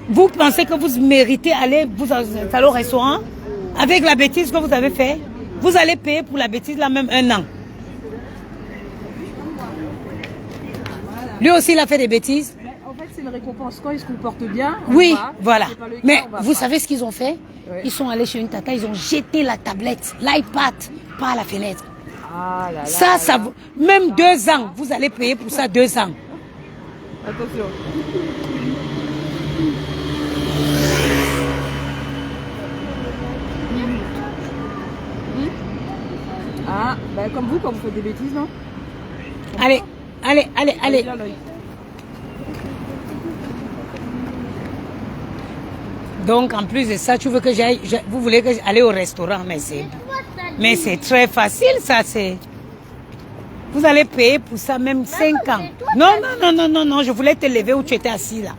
Vous pensez que vous méritez aller au restaurant avec la bêtise que vous avez fait? Vous allez payer pour la bêtise là même 1 an. Lui aussi, il a fait des bêtises.
Mais en fait, c'est une récompense. Quand il se comporte bien,
Oui,
va.
voilà.
C'est pas le cas,
Mais
on va
vous
pas.
savez ce qu'ils ont fait?
Oui.
Ils sont allés chez une tata, ils ont jeté la tablette, l'iPad par la fenêtre.
Ah là là.
Ça, même 2 ans, vous allez payer pour ça 2 ans.
Attention. Ah, ben comme vous, quand vous faites des bêtises, non?
Allez, allez, allez, allez.
Bien l'œil.
Donc, en plus de ça, tu veux que j'aille, vous voulez que j'aille au restaurant, mais c'est très facile, ça, c'est... Vous allez payer pour ça même 5 ans. Non, non, non, non, non, non, je voulais te lever où tu étais assis, là.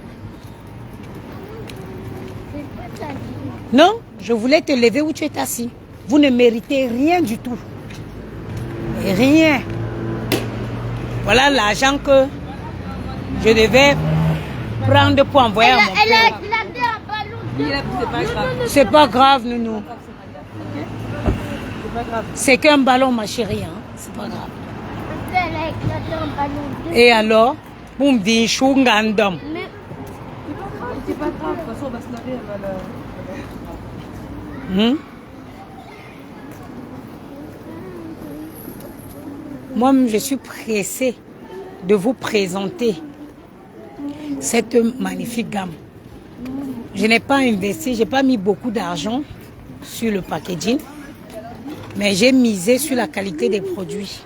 Non, je voulais te lever où tu étais assis. Vous ne méritez rien du tout. Rien. Voilà l'argent que je devais prendre pour envoyer à mon
Elle a
père.
éclaté un ballon.
Il a- C'est pas grave.
C'est pas grave, Nounou.
C'est pas grave.
C'est qu'un ballon, ma chérie. Hein. C'est pas grave.
Elle a éclaté un ballon.
Et alors, boum, dit chungandom.
Mais
C'est pas grave. De toute façon, on va se laver. Elle va le...
Moi, je suis pressée de vous présenter cette magnifique gamme. Je n'ai pas investi, je n'ai pas mis beaucoup d'argent sur le packaging, mais j'ai misé sur la qualité des produits.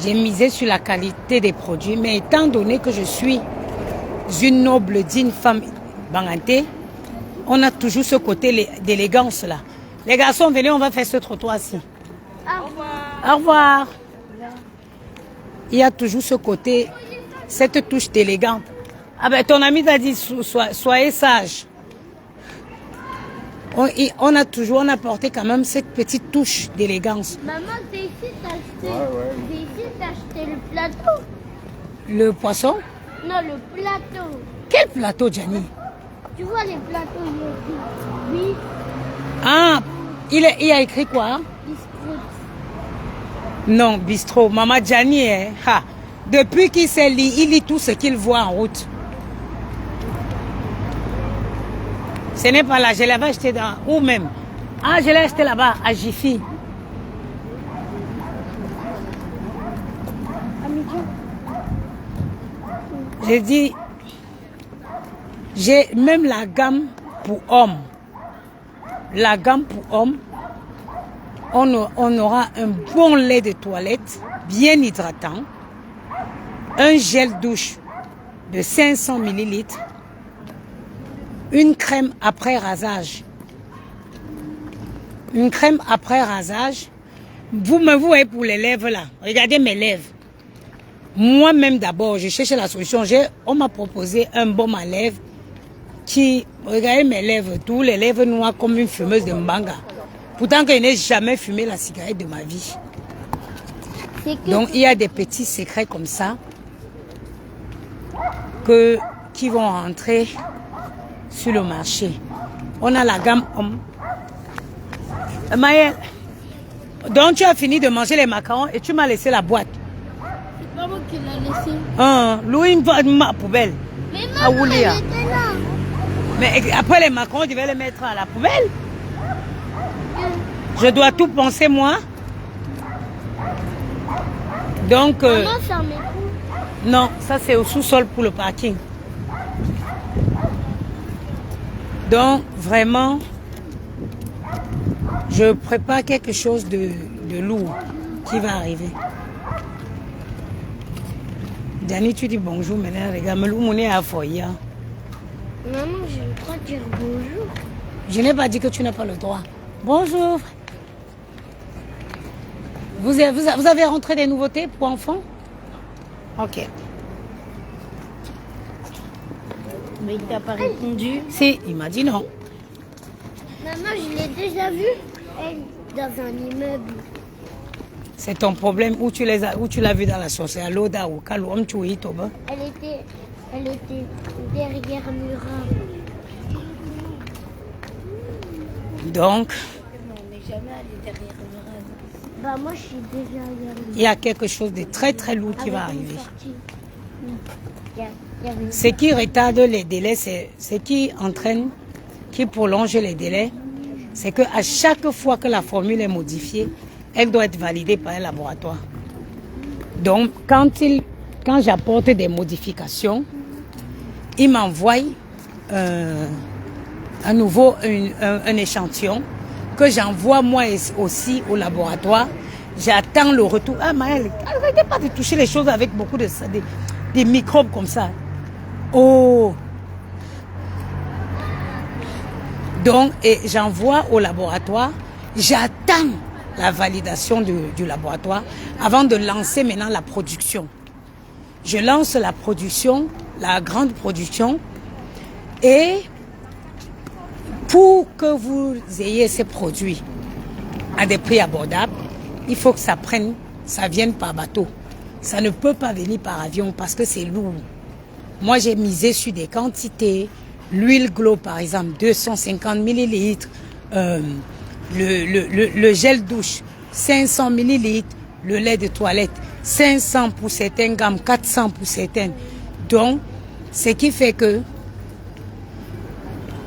J'ai misé sur la qualité des produits, mais étant donné que je suis une noble, digne femme banganté, on a toujours ce côté d'élégance là. Les garçons, venez, on va faire ce trottoir-ci. Au revoir. Il y a toujours ce côté, cette touche d'élégance. Ah ben ton ami t'a dit soyez sage. On a porté quand même cette petite touche d'élégance.
maman, t'es ici, t'as acheté le plateau.
Le poisson?
Non, le plateau.
Quel plateau, Gianni?
Tu vois les plateaux, il y a écrit. Oui,
Ah, il a écrit quoi?
biscuit.
Non, bistrot. Maman Gianni, hein? Ha. Depuis qu'il s'est lit, il lit tout ce qu'il voit en route. Ce n'est pas là, je l'avais acheté dans... Où même? Ah, je l'ai acheté là-bas, à Jiffy. J'ai dit... J'ai même la gamme pour hommes. La gamme pour hommes. On aura un bon lait de toilette, bien hydratant. Un gel douche de 500 ml. Une crème après rasage. Une crème après rasage. Vous voyez pour les lèvres là. Regardez mes lèvres. Moi-même d'abord, je cherchais la solution. On m'a proposé un baume à lèvres qui, regardez mes lèvres, tous les lèvres noires comme une fumeuse de mbanga. Pourtant que je n'ai jamais fumé la cigarette de ma vie. Donc il y a des petits secrets comme ça qui vont rentrer sur le marché. On a la gamme homme. Maëlle, donc tu as fini de manger les macarons et tu m'as laissé la boîte.
C'est pas moi qui l'ai laissé.
Louis va ma poubelle.
Mais
Ah,
maman,
Oulia.
elle était là.
Mais après les macarons, tu vas les mettre à la poubelle. Je dois tout penser moi. Donc,
Maman, ça met tout.
non, ça c'est au sous-sol pour le parking. Donc, vraiment, je prépare quelque chose de lourd qui va arriver. Dani, tu dis bonjour maintenant, regarde, me l'ouvre à foyer.
Maman, j'ai le droit de dire bonjour.
Je n'ai pas dit que tu n'as pas le droit. Bonjour. Vous avez rentré des nouveautés pour enfants? Ok.
Mais il t'a pas répondu.
Si, il m'a dit non.
Maman, je l'ai déjà vue. Elle, dans un immeuble.
C'est ton problème où tu l'as vu dans la sorcière. L'Oda ou Kalou, tu es Toba.
Elle était derrière le mur.
Donc,
On n'est jamais allé derrière le rêve.
Bah moi je suis derrière le mur.
il y a quelque chose de très très lourd qui va arriver.
Il y avait une
Ce qui retarde les délais, ce qui entraîne, qui prolonge les délais, c'est qu'à chaque fois que la formule est modifiée, elle doit être validée par un laboratoire. Donc, quand j'apporte des modifications, il m'envoie à nouveau un échantillon que j'envoie moi aussi au laboratoire. J'attends le retour. Ah, Maëlle, arrêtez pas de toucher les choses avec beaucoup de des microbes comme ça. Oh! Donc, j'envoie au laboratoire. J'attends la validation du laboratoire avant de lancer maintenant la production. Je lance la production, la grande production, et pour que vous ayez ces produits à des prix abordables, il faut que ça vienne par bateau. Ça ne peut pas venir par avion parce que c'est lourd. Moi, j'ai misé sur des quantités. L'huile Glow, par exemple, 250 millilitres. Le gel douche, 500 millilitres. Le lait de toilette, 500 pour certaines gammes, 400 pour certaines. Donc, ce qui fait que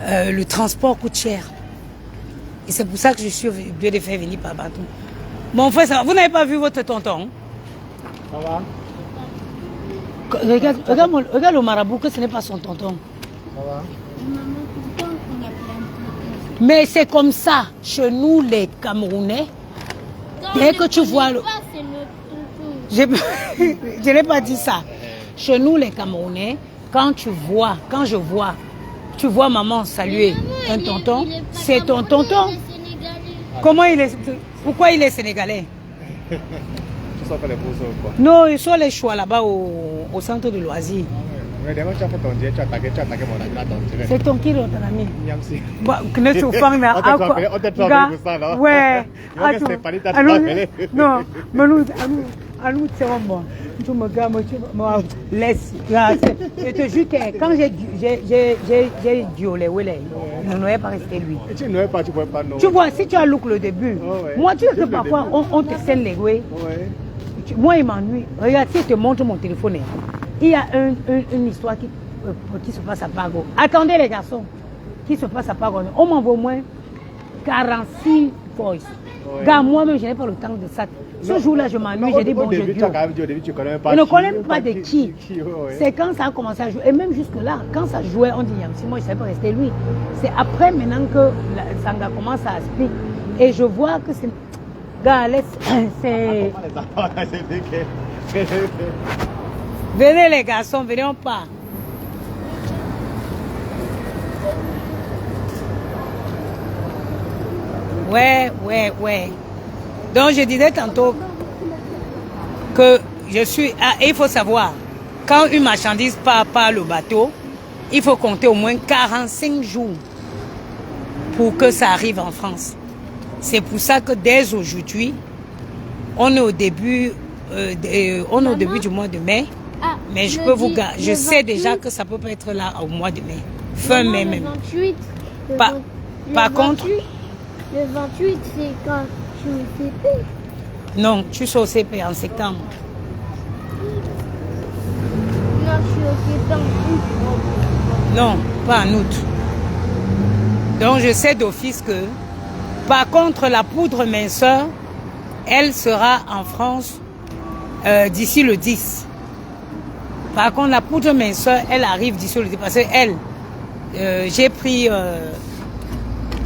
le transport coûte cher. Et c'est pour ça que je suis obligée de faire venir par bateau. Mon frère, ça va. Vous n'avez pas vu votre tonton?
Ça va?
Regarde le marabout, que ce n'est pas son tonton.
Ça va?
Mais c'est comme ça, chez nous les Camerounais, dès que tu vois le... Je n'ai pas dit ça. Chez nous les Camerounais, quand je vois, tu vois maman saluer un tonton, c'est ton tonton. Comment il est? Pourquoi il est sénégalais?
Tu sors pas les pouces ou quoi?
Non, ils sont les choix là-bas au centre de loisirs.
Mais demain tu as fait ton dieu, tu as attaqué mon ami là, ton direct.
C'est ton qui ton ami?
Niamsi.
Ne te fang là.
On t'a trouvé pour ça, non?
Ouais.
Il va que Stéphanie t'a trouvé.
Non, mais nous, c'est bon. Tu me gardes, tu me laisses. Je te jure que quand j'ai violé, je n'aurais pas resté lui.
Et tu n'aurais pas, tu ne pouvais pas non.
Tu vois, si tu as look le début, moi tu sais que parfois on te scène les ouais. Moi il m'ennuie. Regarde, si je te montre mon téléphone, il y a une histoire qui se passe à Pago. Attendez les garçons, qui se passe à Pago. On m'envoie au moins 46 voice. Gars, moi-même, je n'ai pas le temps de ça. Ce jour-là, je m'ennuie, j'ai dit bon, je dis.
Tu as quand même dit au début, tu connais pas.
Je ne connais pas de qui. C'est quand ça a commencé à jouer. Et même jusque-là, quand ça jouait, on dit Yamsi, moi je ne savais pas rester lui. C'est après maintenant que Sanga commence à expliquer. Et je vois que c'est. Gars, c'est. Venez les garçons, venez, on part. Ouais. Donc je disais tantôt que je suis... Ah, il faut savoir, quand une marchandise part par le bateau, il faut compter au moins 45 jours pour que ça arrive en France. C'est pour ça que dès aujourd'hui, on est au début, du mois de mai. Ah, mais je peux vous garantir, je sais déjà que ça peut pas être là au mois de mai. Fin mai même.
28,
par contre...
Le 28, c'est quand je suis au CP.
Non, tu suis au CP en septembre.
Non, je suis au CP en août.
Non, pas en août. Donc je sais d'office que, par contre, la poudre minceur, elle sera en France d'ici le 10. Par contre, la poudre minceur, elle arrive d'ici le 10. Parce que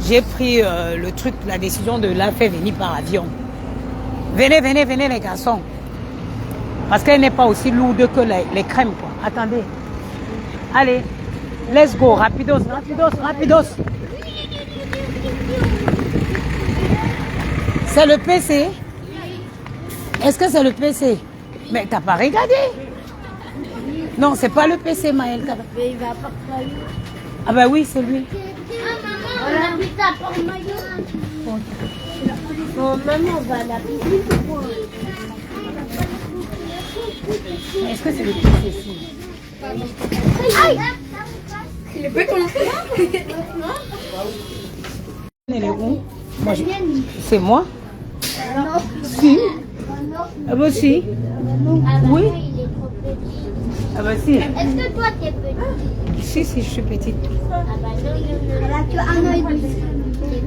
j'ai pris le truc, la décision de la faire venir par avion. Venez les garçons. Parce qu'elle n'est pas aussi lourde que les crèmes, quoi. Attendez. Allez, let's go, rapidos. C'est le PC? Est-ce que c'est le PC? Mais t'as pas regardé? Non, c'est pas le PC, Maëlle.
Mais il va pas travailler.
Ah ben oui, c'est lui.
On a vu ta porte maillot. Bon, maman, on va à la piscine ou quoi?
Est-ce que c'est le petit ici?
Aïe! Il est béton.
Elle est où? Moi, c'est moi? Non. Si. Ah bah si. Oui. Ah bah si.
Est-ce que toi t'es petite?
Si, si, je suis petite.
Ah bah non. Elle a que 1 an et demi.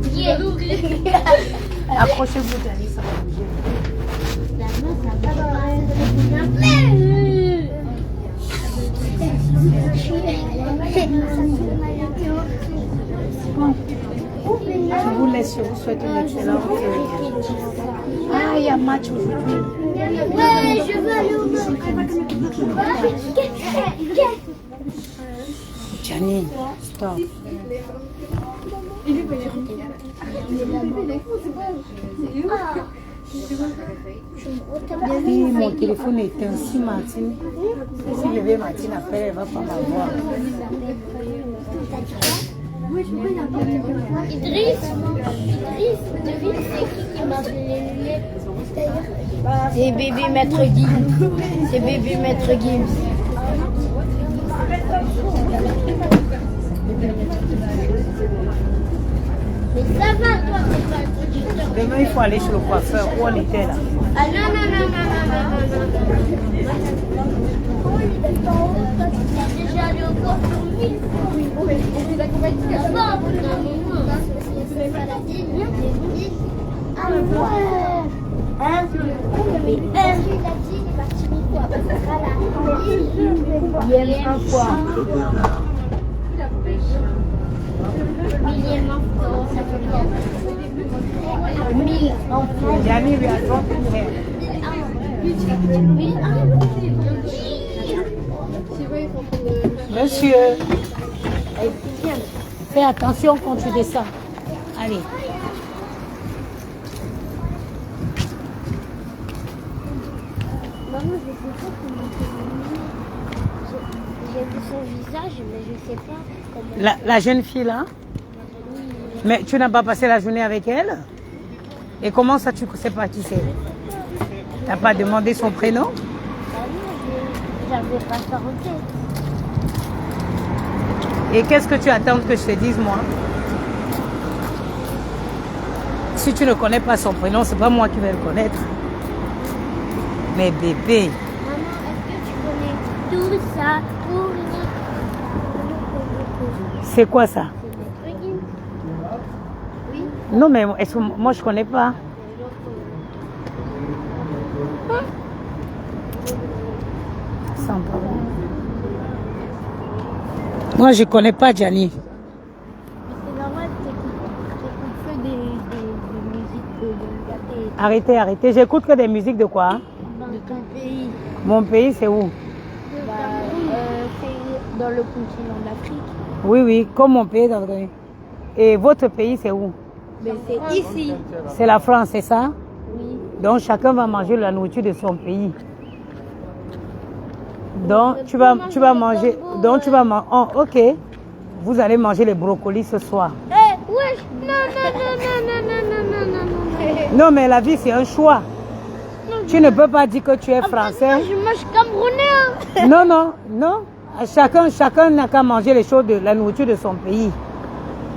C'est bien.
Accrochez-vous, Dani, ça va bouger.
La main, ça va.
Je vous laisse, je vous souhaite une excellente. Ah, il y a match aujourd'hui.
Ouais, je veux aller au match.
Gianni, stop. Et mon téléphone est ainsi, Martine. Si je vais Martine après, elle ne va pas m'avoir.
Idriss, c'est qui m'a fait les lunettes? C'est bébé maître Gims. C'est bébé maître Gims. Mais ça va, toi, t'es pas le producteur.
Demain, il faut aller chez le coiffeur. Où on était là?
Ah non, non, non, non, non, non, non. T'es déjà allé au coiffeur 1000 fois. Oui, on est d'accompagner. D'abord, au bout d'un moment, c'est pas la vie, ah ouais. Hein? Mais il a dit, il est parti 1000 fois. Millième fois. Millième enfant, ça fait bien. 1000 enfants.
Gianni, we are dropping here. Monsieur, fais attention quand tu descends. Allez.
Maman, je sais pas comment j'ai vu son visage, mais je sais pas comment.
La jeune fille là? Mais tu n'as pas passé la journée avec elle? Et comment ça, tu ne sais pas qui c'est? Tu n'as pas demandé son prénom?
J'avais pas ça en tête.
Et qu'est-ce que tu attends que je te dise, moi? Si tu ne connais pas son prénom, c'est pas moi qui vais le connaître. Mais bébé.
Maman, est-ce que tu connais tout ça?
C'est quoi ça?
Oui.
Non, mais est-ce que moi je connais pas. Sans problème. Moi je connais pas Gianni.
C'est normal, t'écoutes que des musiques de
Arrêtez, arrêtez. J'écoute que des musiques de quoi?
de ton pays.
Mon pays c'est où?
C'est dans le continent d'Afrique.
Oui, oui, comme mon pays dans le pays. Et votre pays c'est où?
Mais c'est ici.
C'est la France, c'est ça?
Oui.
Donc chacun va manger la nourriture de son pays. Donc tu vas manger. Donc tu vas manger. Oh, ok. Vous allez manger les brocolis ce soir.
Eh, wesh, non.
Non, mais la vie c'est un choix. Tu ne peux pas dire que tu es français.
Moi, je mange camerounais.
Non. Chacun n'a qu'à manger les choses de la nourriture de son pays.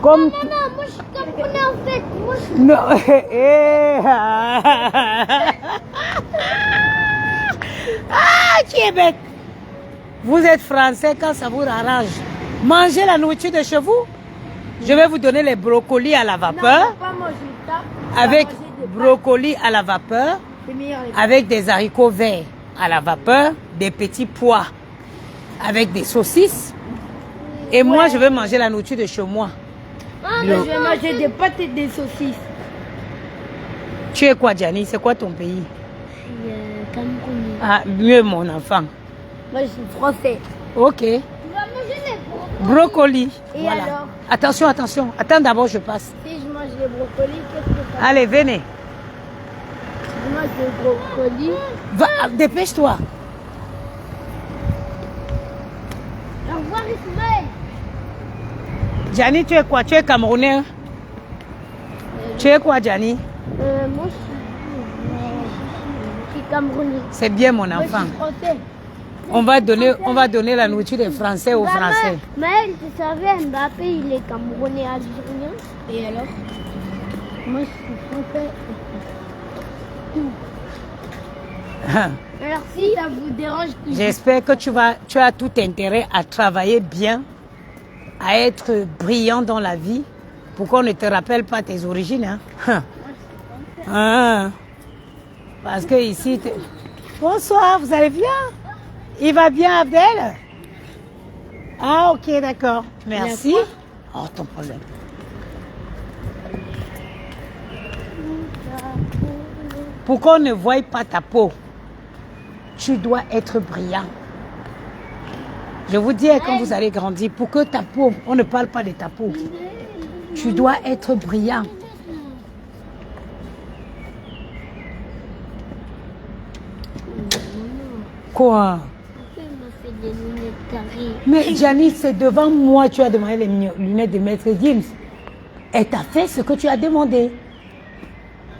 Comme
Non, moi je suis camerounais en fait. Moi, je...
non. Ah, tu es bête. Vous êtes français quand ça vous arrange. Mangez la nourriture de chez vous. Je vais vous donner les brocolis à la vapeur.
pas manger ça.
Avec brocolis à la vapeur.
C'est meilleur.
Avec des haricots verts à la vapeur. Des petits pois. Avec des saucisses. Et moi, je vais manger la nourriture de chez moi.
Ah, mais je vais manger des pâtes et des saucisses.
Tu es quoi, Gianni? C'est quoi ton pays?
Je suis camerounais.
Ah, mieux, mon enfant.
Moi, je suis français.
Ok.
Tu vas manger les
Brocoli.
Et
Voilà.
alors?
Attention. Attends, d'abord, je passe.
Si je mange les brocolis, qu'est-ce que ça?
Allez, venez.
Je mange les brocolis.
Va, dépêche-toi.
Au revoir, Ismaël.
Gianni, tu es quoi? Tu es camerounais? Tu es quoi, Gianni?
Moi, je suis camerounais.
C'est bien, mon
Moi, je
enfant.
suis français.
On va donner la nourriture des Français aux Français.
Mais tu savais, Mbappé, il est Camerounais algérien. Et alors? Moi, je suis français. Alors si ça vous dérange...
J'espère que tu as tout intérêt à travailler bien, à être brillant dans la vie, pour qu'on ne te rappelle pas tes origines. Parce que ici... Bonsoir, vous allez bien? Il va bien, Abdel? Ah, ok, d'accord. Merci. Oh, ton problème. Pour qu'on ne voie pas ta peau, tu dois être brillant. Je vous dis, quand vous allez grandir, pour que ta peau, on ne parle pas de ta peau, tu dois être brillant. Quoi? Mais Janice, c'est devant moi, tu as demandé les lunettes de Maître Gims. Elle t'a fait ce que tu as demandé.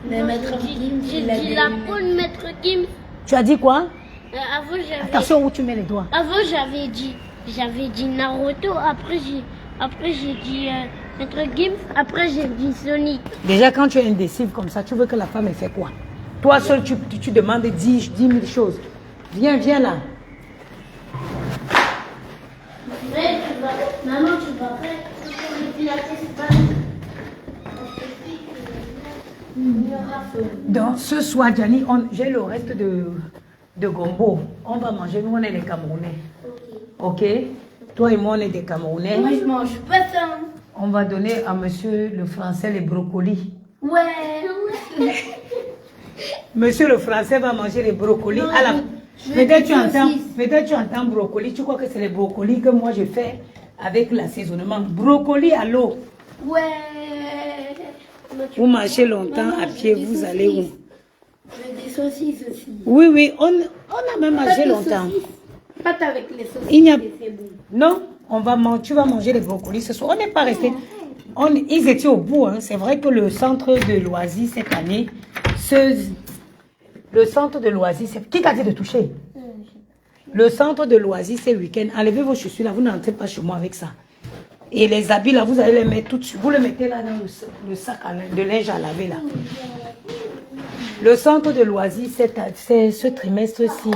Mais Maître Gims, j'ai dit la peau de Maître Gims.
Tu as dit quoi?
Avant,
attention où tu mets les doigts.
Avant, j'avais dit Naruto, après j'ai dit Maître Gims, après j'ai dit Sonic.
Déjà, quand tu es indécisive comme ça, tu veux que la femme elle fait quoi? Toi seul, tu demandes 10 000 choses. Viens là.
Mais maman, tu vas pas
Donc, ce soir, Gianni, j'ai le reste de gombo. On va manger, nous on est les Camerounais. Ok? Toi et moi on est des Camerounais.
Moi je mange pas ça.
On va donner à monsieur le français les brocolis.
Ouais.
Monsieur le français va manger les brocolis à la... Peut-être tu entends brocoli, tu crois que c'est les brocolis que moi je fais avec l'assaisonnement. Brocoli à l'eau.
Ouais.
Vous marchez longtemps à pied, vous allez où?
Des saucisses aussi.
Oui, on a même marché longtemps.
Pas avec les saucisses.
Il n'y a... Non, tu vas manger les brocolis ce soir. On n'est pas resté. Ils étaient au bout. Hein. C'est vrai que le centre de loisirs cette année, le centre de loisirs, qui t'a dit de toucher? Le centre de loisirs, c'est le week-end. Enlevez vos chaussures là, vous n'entrez pas chez moi avec ça. Et les habits là, vous allez les mettre tout de suite. Vous les mettez là dans le sac de linge à laver là. Le centre de loisirs, c'est ce trimestre-ci.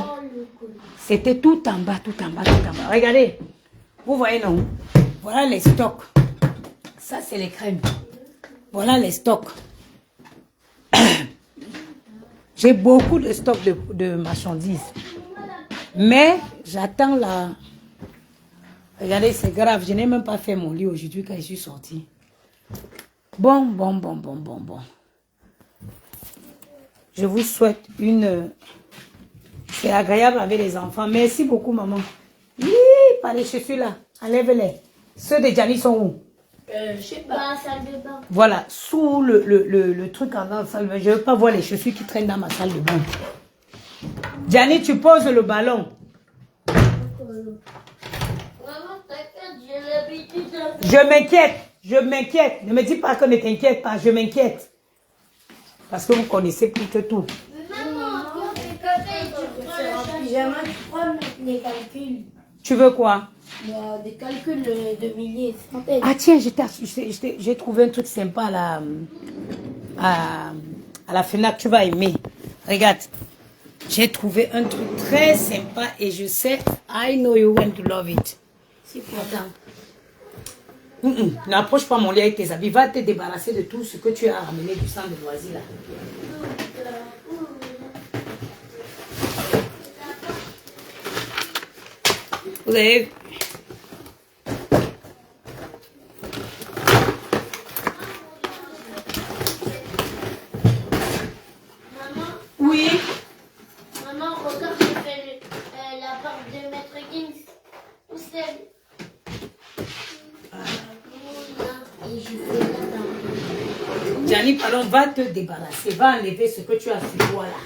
C'était tout en bas, tout en bas, tout en bas. Regardez, vous voyez non? Voilà les stocks. Ça, c'est les crèmes. Voilà les stocks. J'ai beaucoup de stocks de marchandises. Mais j'attends la... Regardez, c'est grave. Je n'ai même pas fait mon lit aujourd'hui quand je suis sortie. Bon. Je vous souhaite une... C'est agréable avec les enfants. Merci beaucoup, maman. Oui, pas les chaussures là. Enlève-les. Ceux de Gianni sont où?
Je sais pas. Dans la salle de bain.
Voilà, sous le truc en dans la salle de bain. Je ne veux pas voir les chaussures qui traînent dans ma salle de bain. Gianni, tu poses le ballon. Je m'inquiète. Ne me dis pas que ne t'inquiète pas, je m'inquiète. Parce que vous connaissez plus que tout.
Maman, tu prends les calculs.
Tu veux quoi?
Des calculs de milliers, centaines.
Ah tiens, j'ai trouvé un truc sympa à la FNAC, tu vas aimer. Regarde, j'ai trouvé un truc très sympa et je sais, I know you going to love it.
C'est pourtant.
N'approche pas mon lit avec tes habits. Va te débarrasser de tout ce que tu as ramené du centre de loisirs là. Vous avez...
Maman?
Oui.
Maman, regarde, j'ai fait la barbe de Maître Gims. Où c'est? Et je fais là-dedans.
Gianni, pardon, va te débarrasser. Va enlever ce que tu as sur toi là.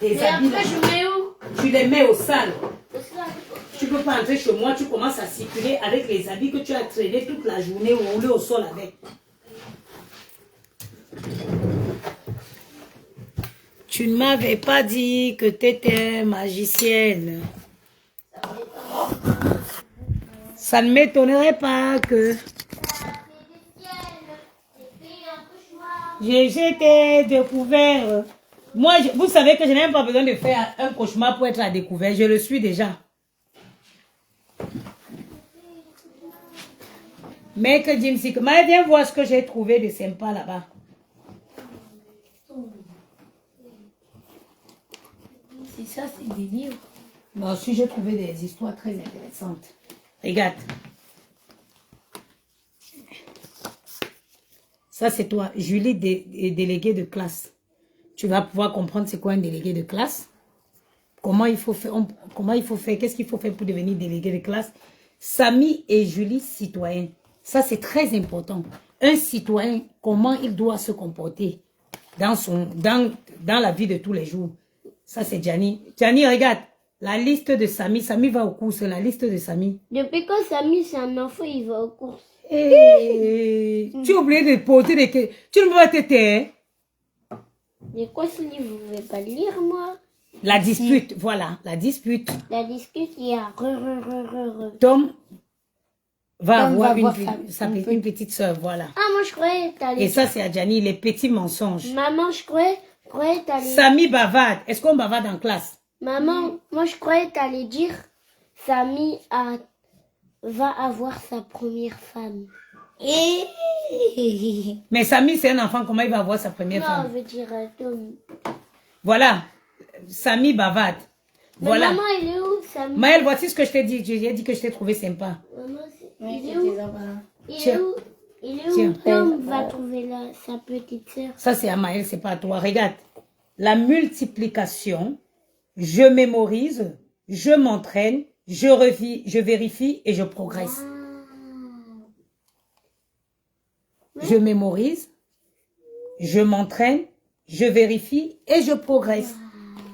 Tes
Et
habits
après,
là.
je mets où?
Tu les mets au sale.
Au sac.
Tu peux pas entrer chez moi, tu commences à circuler avec les habits que tu as traînés toute la journée ou rouler au sol avec. Tu ne m'avais pas dit que tu étais magicienne. Ça ne m'étonnerait pas que j'étais découvert. Moi, vous savez que je n'ai même pas besoin de faire un cauchemar pour être à découvert. Je le suis déjà. Mais que Jim Sik, viens voir ce que j'ai trouvé de sympa là-bas.
C'est ça, c'est des livres.
Moi aussi, j'ai trouvé des histoires très intéressantes. Regarde. Ça, c'est toi, Julie, déléguée de classe. Tu vas pouvoir comprendre c'est quoi un délégué de classe. Comment il faut faire, qu'est-ce qu'il faut faire pour devenir délégué de classe. Samy et Julie, citoyens. Ça, c'est très important. Un citoyen, comment il doit se comporter dans la vie de tous les jours. Ça, c'est Gianni. Gianni, regarde. La liste de Samy. Samy va aux courses. La liste de Samy.
Depuis quand Samy, c'est un enfant, il va aux courses.
Hey, tu as oublié de poser des questions. Tu ne peux pas te taire.
Mais quoi ce livre? Vous ne pouvez pas le lire, moi?
La dispute, voilà. La dispute.
La dispute, il y a
Tom va
Tom
avoir
va
une petite soeur, voilà.
Ah, moi, je croyais que t'allais...
Et ça, c'est à Gianni, les petits mensonges.
Maman, je croyais que t'allais...
Samy bavarde. Est-ce qu'on bavarde en classe?
Maman, moi, je croyais que t'allais dire Samy va avoir sa première femme.
Mais Samy, c'est un enfant. Comment il va avoir sa première
Non,
femme?
je veux dire Tom.
Voilà. Samy bavarde.
Mais
Voilà.
maman, il est où, Samy?
Maëlle, voici ce que je t'ai dit. J'ai dit que je t'ai trouvé sympa.
Maman,
Oui,
il est où? Il est où? Il est
Tiens.
où Tom va trouver sa petite sœur?
Ça, c'est à Maëlle, c'est pas à toi. Regarde. La multiplication, je mémorise, je m'entraîne, je vérifie et je progresse. Je mémorise, je m'entraîne, je vérifie et je progresse.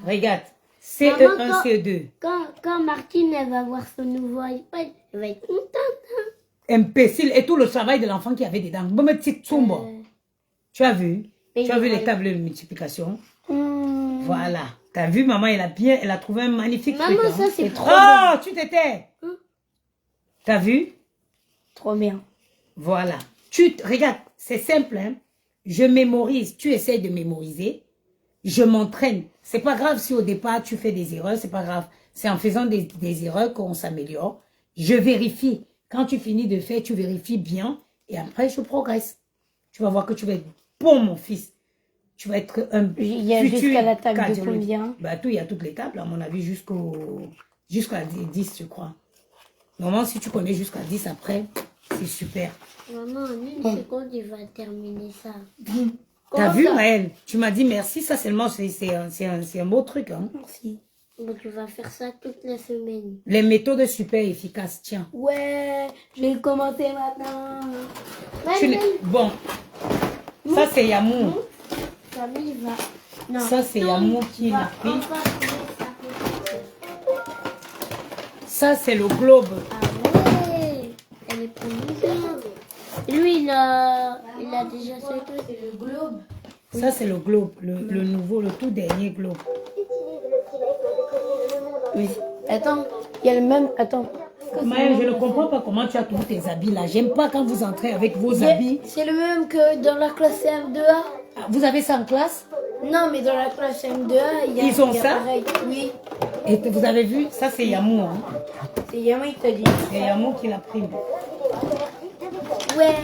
Regarde. CE1,
Maman,
CE2.
Quand Martine, elle va voir son nouveau iPad, elle va être contente. Hein?
Imbécile. Et tout le travail de l'enfant qu'il y avait dedans. Bon, mais petite Tsumbo. Tu as vu?
Et
Tu as vu
voilà.
les tables de multiplication? Voilà. Tu as vu, maman, elle a trouvé un magnifique
Maman,
truc.
ça, c'est trop
Oh, tu t'étais. Tu as vu?
Trop bien.
Voilà. Regarde, c'est simple, hein. Je mémorise. Tu essaies de mémoriser. Je m'entraîne. C'est pas grave si au départ tu fais des erreurs, c'est pas grave. C'est en faisant des erreurs qu'on s'améliore. Je vérifie. Quand tu finis de faire, tu vérifies bien et après je progresse. Tu vas voir que tu vas être bon, mon fils. Tu vas être un
Il y a
futur
jusqu'à la table de
cardiologue.
combien?
Bah, il y a toutes les tables, à mon avis, jusqu'à 10, je crois. Normalement, si tu connais jusqu'à 10 après, c'est super.
Maman, en une seconde, il va terminer ça.
T'as
Comment
vu,
ça?
Maëlle? Tu m'as dit merci, ça seulement, c'est un beau truc, hein.
Merci.
Bon, tu vas faire ça toute la semaine.
Les méthodes super efficaces, tiens.
Ouais, je vais commencer maintenant.
Bon, ça c'est Yamou.
Samy va... Non.
Ça c'est Yamou qui l'a pris.
Enfin, trouver sa petite sœur.
Ça c'est le globe.
Ah ouais, elle est provisoire. Lui, il a déjà ce truc. C'est le globe.
Ça c'est le globe, le nouveau, le tout dernier globe.
Oui. Attends, il y a le même. Attends.
Maëlle, je ne comprends pas comment tu as tous tes habits là. J'aime pas quand vous entrez avec vos habits.
C'est le même que dans la classe CM2A.
Ah, vous avez ça en classe?
Non, mais dans la classe CM2A, il y a.
Ils ont
il y a
ça?
pareil. Oui.
Et vous avez vu? Ça c'est Yamou. Hein.
C'est Yama qui t'a dit.
C'est Yamou qui l'a pris.
Ouais,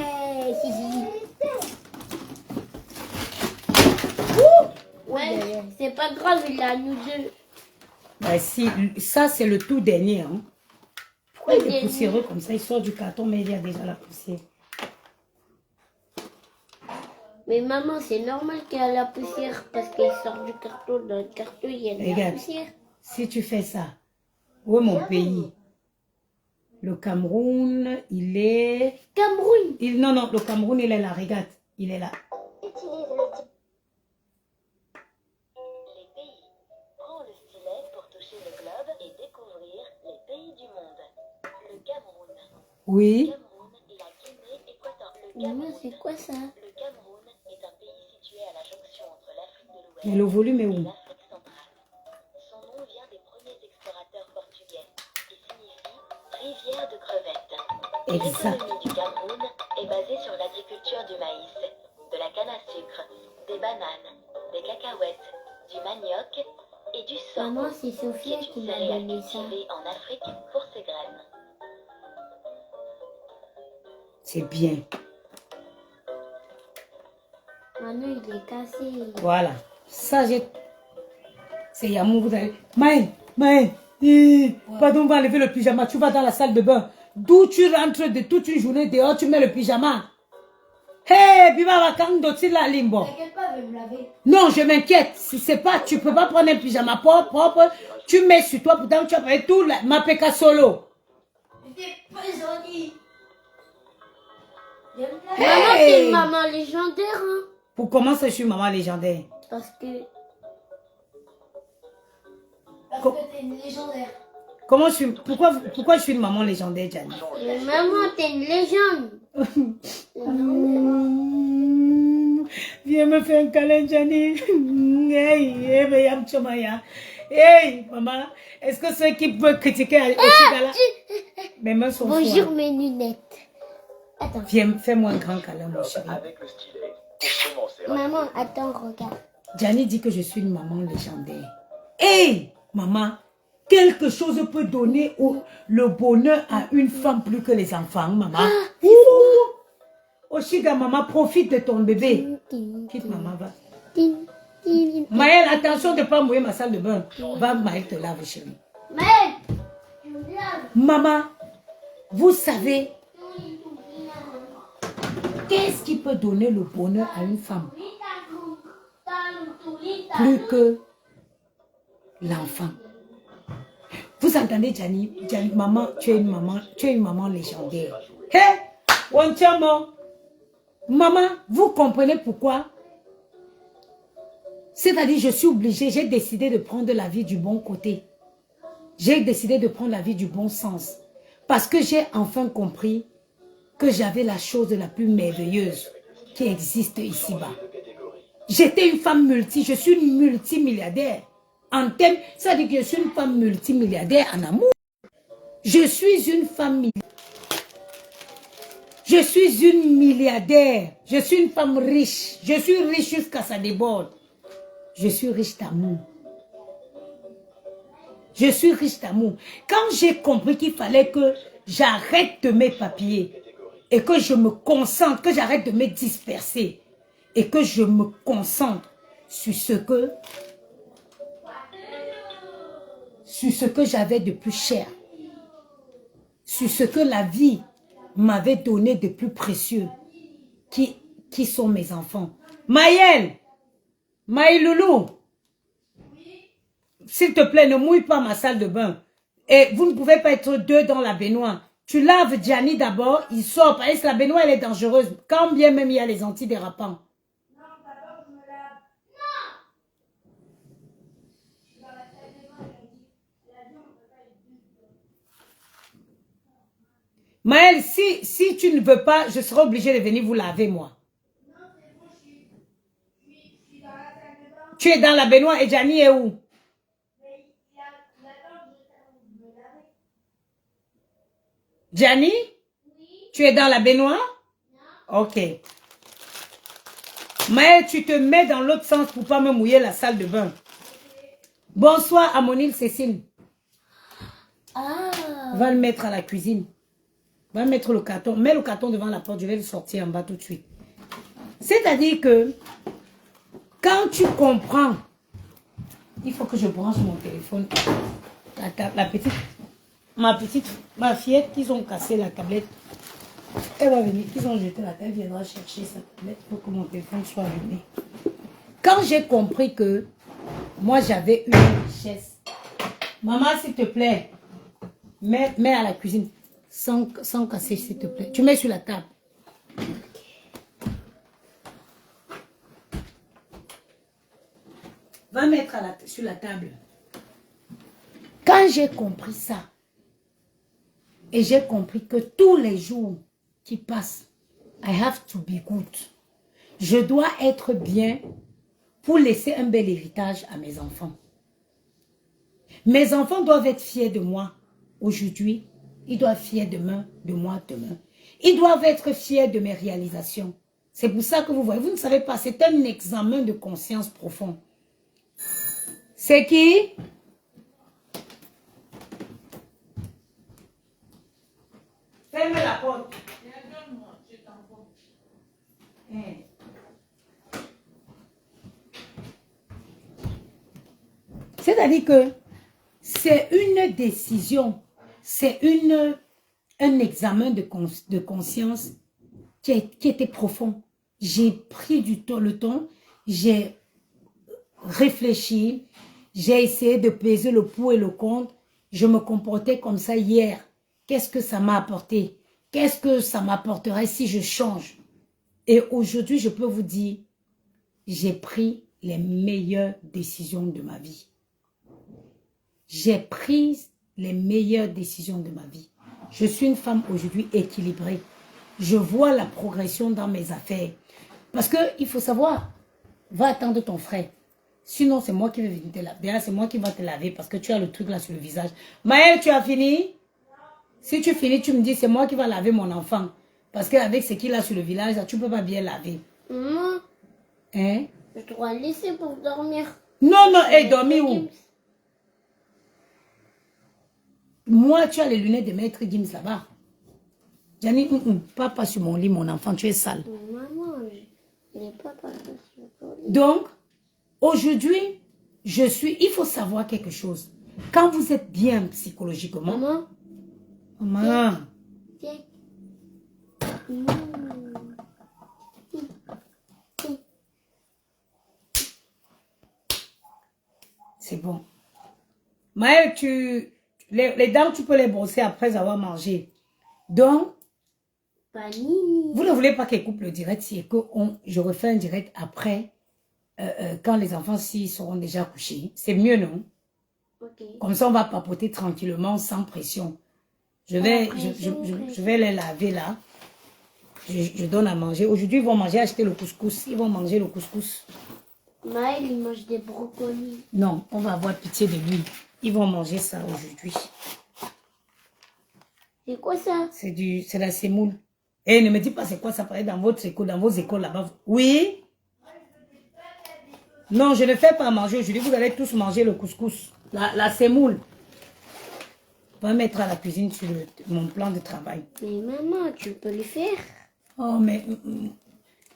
hihi. Ouais, c'est pas grave, il a nous deux.
Bah, si, ça c'est le tout dernier. Hein. Pourquoi il est
dernier?
poussiéreux comme ça? Il sort du carton mais il y a déjà la poussière.
Mais maman, c'est normal qu'il y a la poussière parce qu'il sort du carton. Dans le carton, il y a de la
Regarde.
poussière.
Si tu fais ça, où est mon pays? Le Cameroun, il est...
Cameroun.
Non, le Cameroun, il est là, regarde. Il est là.
Les pays. Prends le stylet pour toucher le globe et découvrir les pays du monde. Le Cameroun.
Oui.
Cameroun, la Guinée équatoriale.
Maman, c'est quoi ça?
Le Cameroun est un pays situé à la jonction entre l'Afrique de l'Ouest
Mais le volume est
et
où?
l'Afrique centrale. Son nom vient des premiers explorateurs portugais. Et rivière de crevettes.
Exact.
L'économie du Cameroun est basée sur l'agriculture du maïs, de la canne à sucre, des bananes, des cacahuètes, du manioc et du sorgho,
Maman, c'est
qui
Sophia
est
qui
une
m'a
céréale
donné ça.
cultivée en Afrique pour ses graines.
C'est bien.
Maintenant, il est cassé.
Voilà. Ça, c'est Yamou, vous allez... Maël, pardon, on va enlever le pyjama. Tu vas dans la salle de bain. D'où tu rentres de toute une journée dehors, tu mets le pyjama. Hey, Biba va quand d'autres la limbo.
T'inquiète pas, je vais me laver.
Non, je m'inquiète. Si c'est pas, tu peux pas prendre un pyjama propre. Tu mets sur toi, pourtant tu as fait tout, ma péka solo.
T'es pas gentil.
Hey.
Maman, t'es une maman légendaire, hein.
Pour commencer, je suis maman légendaire.
Parce que t'es une légendaire.
Comment je suis, pourquoi je suis une maman légendaire, Gianni?
Maman, t'es une légende.
Viens me faire un câlin, Gianni. Hey, maman, est-ce que ceux qui peuvent critiquer aussi là, mes mains sont
Bonjour,
froides.
mes lunettes. Attends.
Viens, fais-moi un grand câlin, mon chéri.
Avec le stylet, pour commencer.
Maman, attends, regarde.
Gianni dit que je suis une maman légendaire. Hey, maman, quelque chose peut donner le bonheur à une femme plus que les enfants, maman. Oshiga, maman, profite de ton bébé. Quitte, maman, va. Maël, attention de ne pas mouiller ma salle de bain. Va, Maël te lave, chérie.
Maël, tu me laves.
Maman, vous savez, qu'est-ce qui peut donner le bonheur à une femme plus que l'enfant? Vous entendez, Gianni, maman, tu es une maman légendaire. Hé, Wanchamo, maman, vous comprenez pourquoi? C'est-à-dire, je suis obligée, j'ai décidé de prendre la vie du bon côté. J'ai décidé de prendre la vie du bon sens. Parce que j'ai enfin compris que j'avais la chose la plus merveilleuse qui existe ici-bas. J'étais une femme je suis une multimilliardaire. En thème, ça veut dire que je suis une femme multimilliardaire en amour. Je suis une femme Je suis une milliardaire. Je suis une femme riche. Je suis riche jusqu'à ça déborde. Je suis riche d'amour. Je suis riche d'amour. Quand j'ai compris qu'il fallait que j'arrête de mes papiers et que je me concentre, que j'arrête de me disperser et que je me concentre sur ce que j'avais de plus cher, sur ce que la vie m'avait donné de plus précieux, qui sont mes enfants. Maël, Maïloulou, s'il te plaît, ne mouille pas ma salle de bain. Et vous ne pouvez pas être deux dans la baignoire. Tu laves Gianni d'abord, il sort, parce que la baignoire elle est dangereuse, quand bien même il y a les antidérapants. Non, papa, je me lave. Non. Maël, si tu ne veux pas, je serai obligée de venir vous laver, moi. Non, c'est bon, je suis dans la salle de bain. Tu es dans la baignoire et Gianni est où? Gianni? Oui. Tu es dans la baignoire? Non. Ok. Maël, tu te mets dans l'autre sens pour ne pas me mouiller la salle de bain. Okay. Bonsoir, Amonil Cécile. Ah. Va le mettre à la cuisine. Va mettre le carton. Mets le carton devant la porte. Je vais le sortir en bas tout de suite. C'est-à-dire que quand tu comprends, il faut que je branche mon téléphone. Ma fillette, qu'ils ont cassé la tablette. Elle va venir, qu'ils ont jeté la table, elle viendra chercher sa tablette pour que mon téléphone soit allumé. Quand j'ai compris que moi j'avais une richesse, maman s'il te plaît, mets à la cuisine, sans casser s'il te plaît. Tu mets sur la table. Va mettre sur la table. Quand j'ai compris ça, et j'ai compris que tous les jours qui passent, I have to be good. Je dois être bien pour laisser un bel héritage à mes enfants. Mes enfants doivent être fiers de moi aujourd'hui Ils doivent être fiers de moi demain. Ils doivent être fiers de mes réalisations. C'est pour ça que vous voyez, vous ne savez pas, c'est un examen de conscience profond. C'est qui? Ferme la porte. C'est-à-dire que c'est une décision, c'est un examen de conscience qui était profond. J'ai pris le temps, j'ai réfléchi, j'ai essayé de peser le pour et le contre. Je me comportais comme ça hier. Qu'est-ce que ça m'a apporté? Qu'est-ce que ça m'apporterait si je change? Et aujourd'hui, je peux vous dire, j'ai pris les meilleures décisions de ma vie. J'ai pris les meilleures décisions de ma vie. Je suis une femme aujourd'hui équilibrée. Je vois la progression dans mes affaires. Parce qu'il faut savoir, va attendre ton frère. Sinon, c'est moi qui vais venir te laver. C'est moi qui vais te laver parce que tu as le truc là sur le visage. Maëlle, tu as fini? Si tu finis, tu me dis, c'est moi qui vais laver mon enfant. Parce qu'avec ce qu'il a sur le visage, tu ne peux pas bien laver.
Maman,
hein?
Je dois laisser pour dormir.
Non, non, et dormir où? Moi, tu as les lunettes de Maître Gims là-bas. Gianni, pas sur mon lit, mon enfant, tu es sale.
Maman, je n'ai pas sur ton lit.
Donc, aujourd'hui, il faut savoir quelque chose. Quand vous êtes bien psychologiquement... Maman.
Tiens.
C'est bon. Maëlle, les dents, tu peux les brosser après avoir mangé. Donc,
Panini.
Vous ne voulez pas qu'elle coupe le direct, si je refais un direct après, quand les enfants seront déjà couchés. C'est mieux, non?
Okay.
Comme ça, on va papoter tranquillement, sans pression. Je vais les laver là. Je donne à manger. Aujourd'hui, ils vont acheter le couscous. Ils vont manger le couscous.
Maël, il mange des brocolis.
Non, on va avoir pitié de lui. Ils vont manger ça aujourd'hui.
C'est quoi ça?
C'est la semoule. Et ne me dis pas c'est quoi ça paraît dans votre école, dans vos écoles là-bas. Oui? Non, je ne fais pas manger aujourd'hui. Vous allez tous manger le couscous. La semoule. On va mettre à la cuisine sur mon plan de travail.
Mais maman, tu peux le faire?
Oh, mais...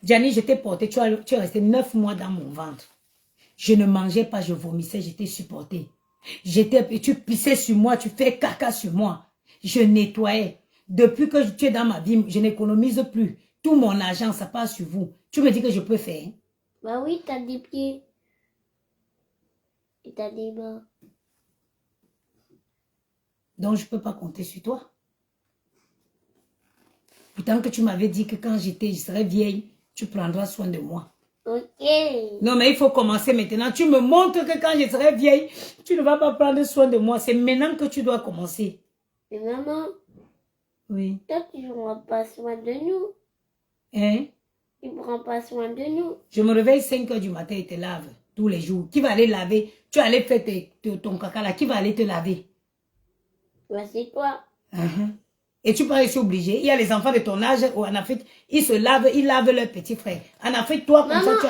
Gianni, je t'ai porté. Tu es resté 9 mois dans mon ventre. Je ne mangeais pas, je vomissais, j'étais supporté. Tu pissais sur moi, tu fais caca sur moi. Je nettoyais. Depuis que tu es dans ma vie, je n'économise plus. Tout mon argent, ça passe sur vous. Tu me dis que je peux faire?
Bah oui, t'as des pieds. Et t'as des mains.
Donc, je ne peux pas compter sur toi. Pourtant que tu m'avais dit que quand je serais vieille, tu prendras soin de moi.
Ok.
Non, mais il faut commencer maintenant. Tu me montres que quand je serai vieille, tu ne vas pas prendre soin de moi. C'est maintenant que tu dois commencer.
Mais maman.
Oui.
Toi, tu ne prends pas soin de nous.
Hein?
Tu ne prends pas soin de nous.
Je me réveille 5 h du matin et te lave tous les jours. Qui va aller laver? Tu vas aller faire ton caca là. Qui va aller te laver?
Bah, c'est toi.
Et tu peux être obligé. Il y a les enfants de ton âge en Afrique, ils se lavent, ils lavent leurs petits frères. En Afrique, toi, comme
maman,
ça,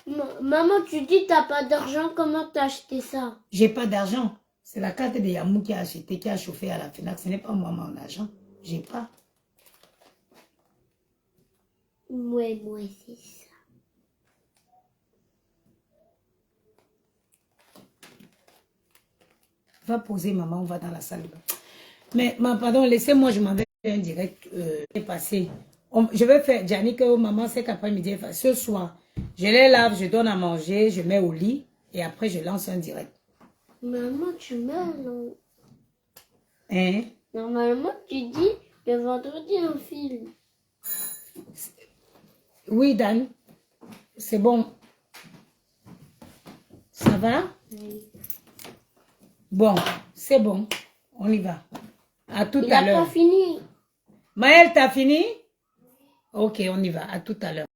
tu as...
Maman, tu dis que tu n'as pas d'argent. Comment tu as acheté ça?
J'ai pas d'argent. C'est la carte de Yamou qui a acheté, qui a chauffé à la FNAC. Ce n'est pas moi, mon argent. J'ai pas.
Moi, c'est ça.
Va poser, maman, on va dans la salle. Mais, pardon, laissez-moi, je m'en vais faire un direct passé. Je vais faire, Gianni, que maman sait qu'après-midi, ce soir, je les lave, je donne à manger, je mets au lit, et après, je lance un direct.
Maman, tu meurs, non?
Hein?
Normalement, tu dis le vendredi un film.
Oui, Dan. C'est bon. Ça va?
Oui.
Bon, c'est bon. On y va. À tout à l'heure.
Il n'a pas fini.
Maëlle, t'as fini? Ok, on y va. À tout à l'heure.